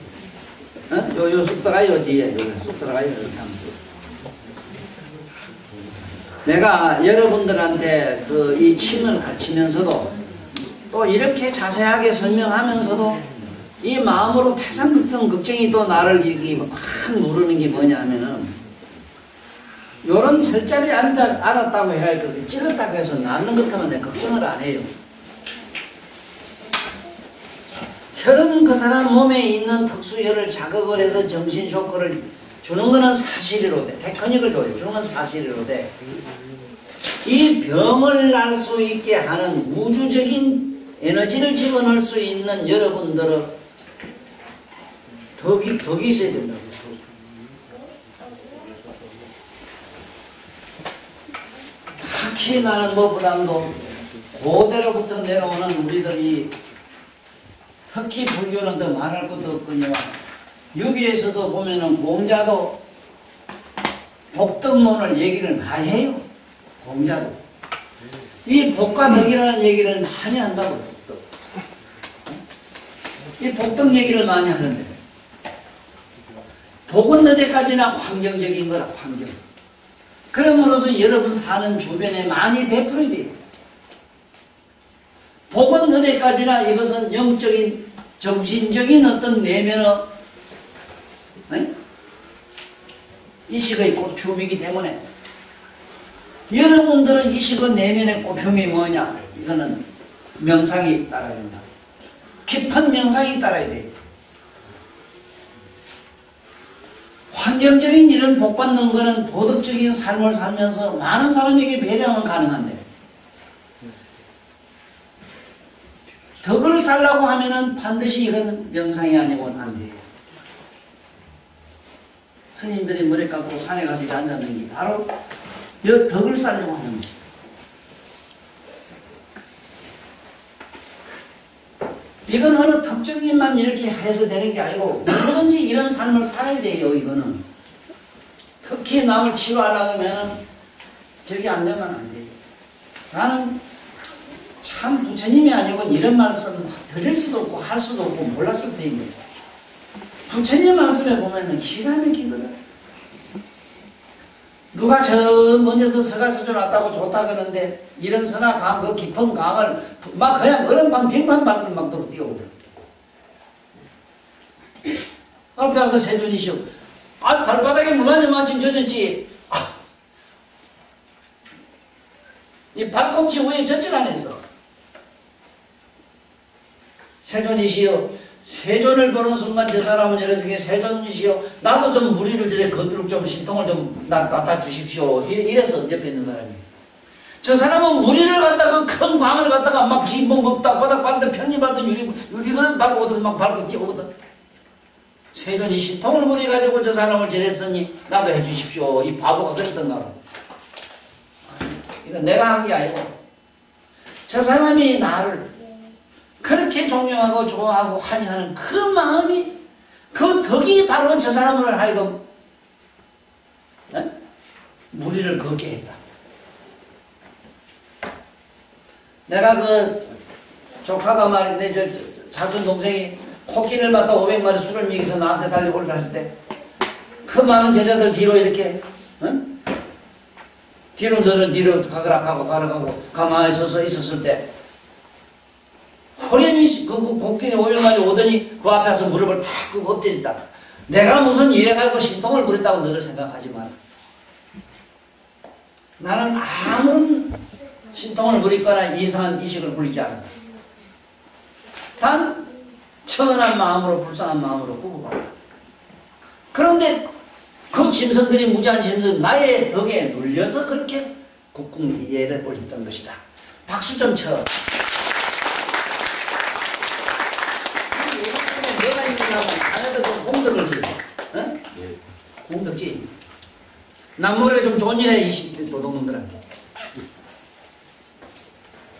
요 쑥 들어가요. 뒤에. 쑥 들어가요. 내가 여러분들한테 이 침을 가르치면서도 또 이렇게 자세하게 설명하면서도 이 마음으로 태산 같은 걱정이 또 나를 이렇게 확 누르는 게 뭐냐 하면은 요런 혈자리에 알았다고 해가지고 찔렀다고 해서 낫는 것 하면 내가 걱정을 안 해요. 혈은 그 사람 몸에 있는 특수혈을 자극을 해서 정신 쇼크를 주는 거는 사실이로 돼. 테크닉을 줘요. 주는 건 사실이로 돼. 이 병을 날 수 있게 하는 우주적인 에너지를 집어넣을 수 있는 여러분들은 덕이 있어야 된다고. 특히 나는 무엇보다도 고대로부터 내려오는 우리들이 특히 불교는 더 말할 것도 없거니와 여기에서도 보면은 공자도 복덕론을 얘기를 많이 해요. 공자도 이 복과 덕이라는 얘기를 많이 한다고. 이 복덕 얘기를 많이 하는데 복은 어디까지나 환경적인 거라. 환경. 그럼으로써 여러분 사는 주변에 많이 베풀어야 돼요. 복은 어디까지나 이것은 영적인 정신적인 어떤 내면의 이식의 꽃피움이기 때문에 여러분들은 이식의 내면의 꽃피움이 뭐냐? 이거는 명상이 따라야 된다. 깊은 명상이 따라야 돼요. 환경적인 이런 복받는 거는 도덕적인 삶을 살면서 많은 사람에게 배려는 가능한데 덕을 살라고 하면은 반드시 이건 명상이 아니고는 안 돼요. 스님들이 머리 깎고 산에 가서 앉았는 게 바로 이 덕을 살려고 하는 거예요. 이건 어느 특정인만 이렇게 해서 되는 게 아니고 누구든지 이런 삶을 살아야 돼요. 이거는 특히 남을 치료하려고 하면 저게 안 되면 안 돼요. 나는 참 부처님이 아니고 이런 말씀 드릴 수도 없고 할 수도 없고 몰랐을 테인데 부처님 말씀에 보면은 기가 막히거든. 누가 저 먼저서 서가서전 왔다고 좋다 그러는데 이런 선화 강, 그 깊은 강을 막 그냥 얼음판 빙판 밟는 막도로 뛰어오거든. 앞에 와서 세준이시오. 아, 발바닥에 물만 요만큼 젖었지. 아, 이 발꿈치 위에 젖질 않았어. 세존이시여, 세존을 보는 순간 저 사람은 이래서 세존이시여, 나도 좀 무리를 저래 겉으로 좀 신통을 좀 나타 주십시오. 이래서 옆에 있는 사람이. 저 사람은 무리를 갖다가 큰 방을 갖다가 막 진봉 땅바닥 밟는데 편리 밟던 유리그릇 밟고 얻어서 막 밟고 뛰어오거든. 세존이 신통을 부려가지고 저 사람을 저랬으니 나도 해주십시오. 이 바보가 그랬던가 봐. 이건 내가 한 게 아니고 저 사람이 나를 그렇게 존경하고 좋아하고 환영하는 그 마음이, 그 덕이 바로 저 사람을 하여금 무리를 걷게 했다. 내가 그 조카가 말인데 저 사촌 동생이 코끼리를 갖다 500마리 술을 먹여서 나한테 달려올라 할 때 그 많은 제자들 뒤로 이렇게 응? 뒤로 너는 뒤로 가라가고 가만히 서서 있었을 때 호련히 그 곡괭이 500마리 오더니 그 앞에 와서 무릎을 탁 끄고 엎드렸다. 내가 무슨 이래가지고 신통을 부렸다고 너를 생각하지 마라. 나는 아무런 신통을 부리거나 이상한 이식을 부리지 않는다. 단 천한 마음으로 불쌍한 마음으로 구부받다. 그런데 그 짐승들이 무지한 짐승 나의 덕에 눌려서 그렇게 국궁이해를 올렸던 것이다. 박수 좀 쳐. 내가 있는다면 자네들도 공덕을 지. 어? 공덕지. 남모르게 좀 좋은 일해 이 도둑놈들한테.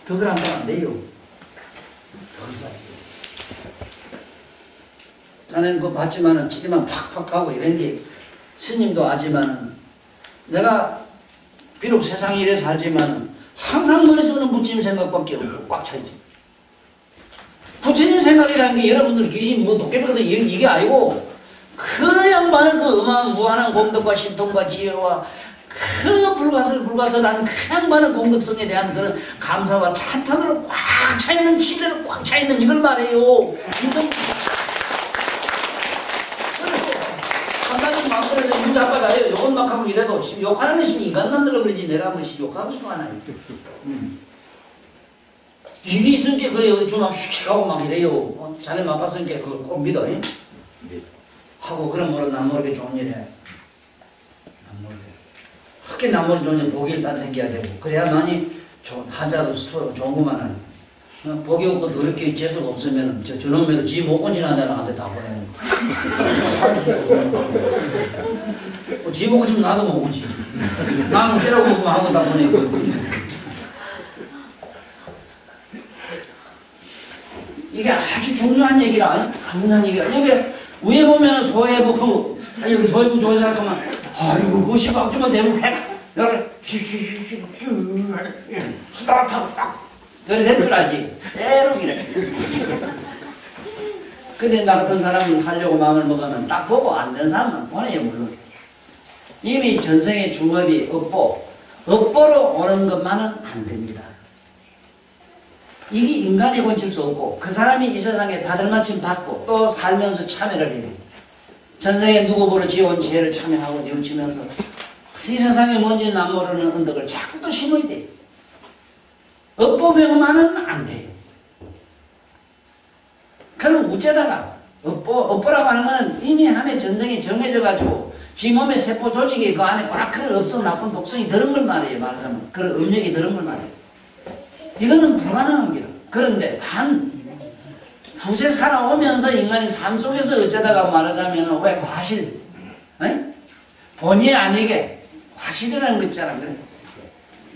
덕을 안 사면 안 돼요. 덕을 쌓아야 돼요. 자네는 그거 봤지만은 치기만 팍팍 하고 이런 게 스님도 아지만은 내가 비록 세상에 이래 살지만은 항상 머릿속에는 부처님 생각밖에 없고 꽉 차있지. 부처님 생각이라는 게 여러분들 귀신 뭐 도깨비거든 이게 아니고 그 양반은 그 무한한 공덕과 신통과 지혜와 그 불가설한 그 양반의 공덕성에 대한 그런 감사와 찬탄으로 꽉 차있는 치레로 꽉 차있는 이걸 말해요. 한가지 마음대로 눈 잡아자요. 욕은 막 하고 이래도 욕하는 것이 인간 만들어 그러지 내가 뭐 욕하고 싶어 하나요. 일이 있으니까 그래 어디 주막 휙 하고 막 이래요. 자네 맛봤으니까 그거 꼭 믿어. 하고 그럼 모르 남 모르게 좋은 일 해. 남 모르게. 그렇게 남 모르게 좋은 일 복이 일단 생겨야 되고 그래야만이 한자도 서로 좋은 것만 하니. 복이 없고 더럽게 재수가 없으면 저놈에도 지 못 건지는 나한테 다 보내는 거. 지 못 건지면 나도 못 건지. 나는 째라고 먹으면 하고 다 보내고. 이게 아주 중요한 얘기라. 여기 위에 보면은 소해부, 여기 소해부 좋은 생각하면, 아이고, 그것이 박주면 내면 해. 너를 수다하고 딱. 너를 냅줄알지. 때로 이래. 근데 나 같은 사람은 하려고 마음을 먹으면 딱 보고 안 되는 사람은 보내요, 물론. 이미 전생의 중업이 업보로 오는 것만은 안 됩니다. 이게 인간이 고칠 수 없고 그 사람이 이 세상에 받을 만큼 받고 또 살면서 참여를 해야 돼요. 전생에 누구 보러 지어온 죄를 참여하고 뉘우치면서 이 세상에 뭔지 남 모르는 언덕을 자꾸 또 심어야 돼요. 업보병만은 안 돼요. 그럼 우째다가 업보라고 하는 건 이미 한해 전생에 정해져 가지고 지 몸의 세포 조직이 그 안에 꽉 그런 없어 나쁜 독성이 들은 걸 말이에요. 말하자면 그런 음력이 들은 걸 말이에요. 이거는 불가능한 길이에요. 그런데 후세 살아오면서 인간이 삶 속에서 어쩌다가 말하자면 왜 과실, 본의 아니게 과실이라는 거 있잖아. 그래.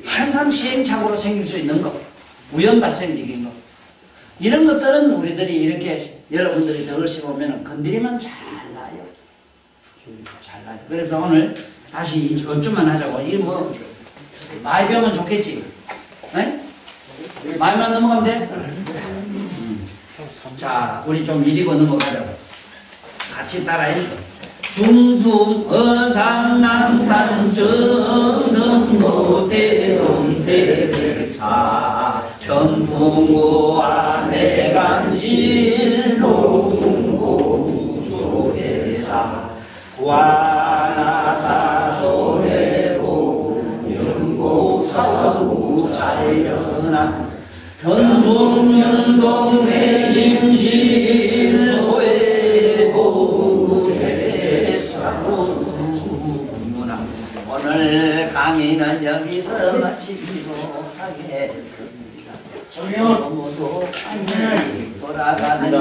항상 시행착오로 생길 수 있는 거, 우연 발생적인 거. 이런 것들은 우리들이 이렇게 여러분들이 덕을 씹으면 건드리면 잘 나요. 잘 나요. 그래서 오늘 다시 이것좀만 하자고. 이 뭐 많이 배우면 좋겠지. 말만 넘어가면 돼? 자, 우리 좀 미리고 넘어가자고. 같이 따라해. 중풍 어상남탄 정성모대동대백사 천풍우와 내간실농고조대사 와나사소해보 영곡사무자연한 현동연동 내심실 소해보 대사문문화 오늘 강의는 여기서 마치도록 하겠습니다. 모두 안녕히 돌아가는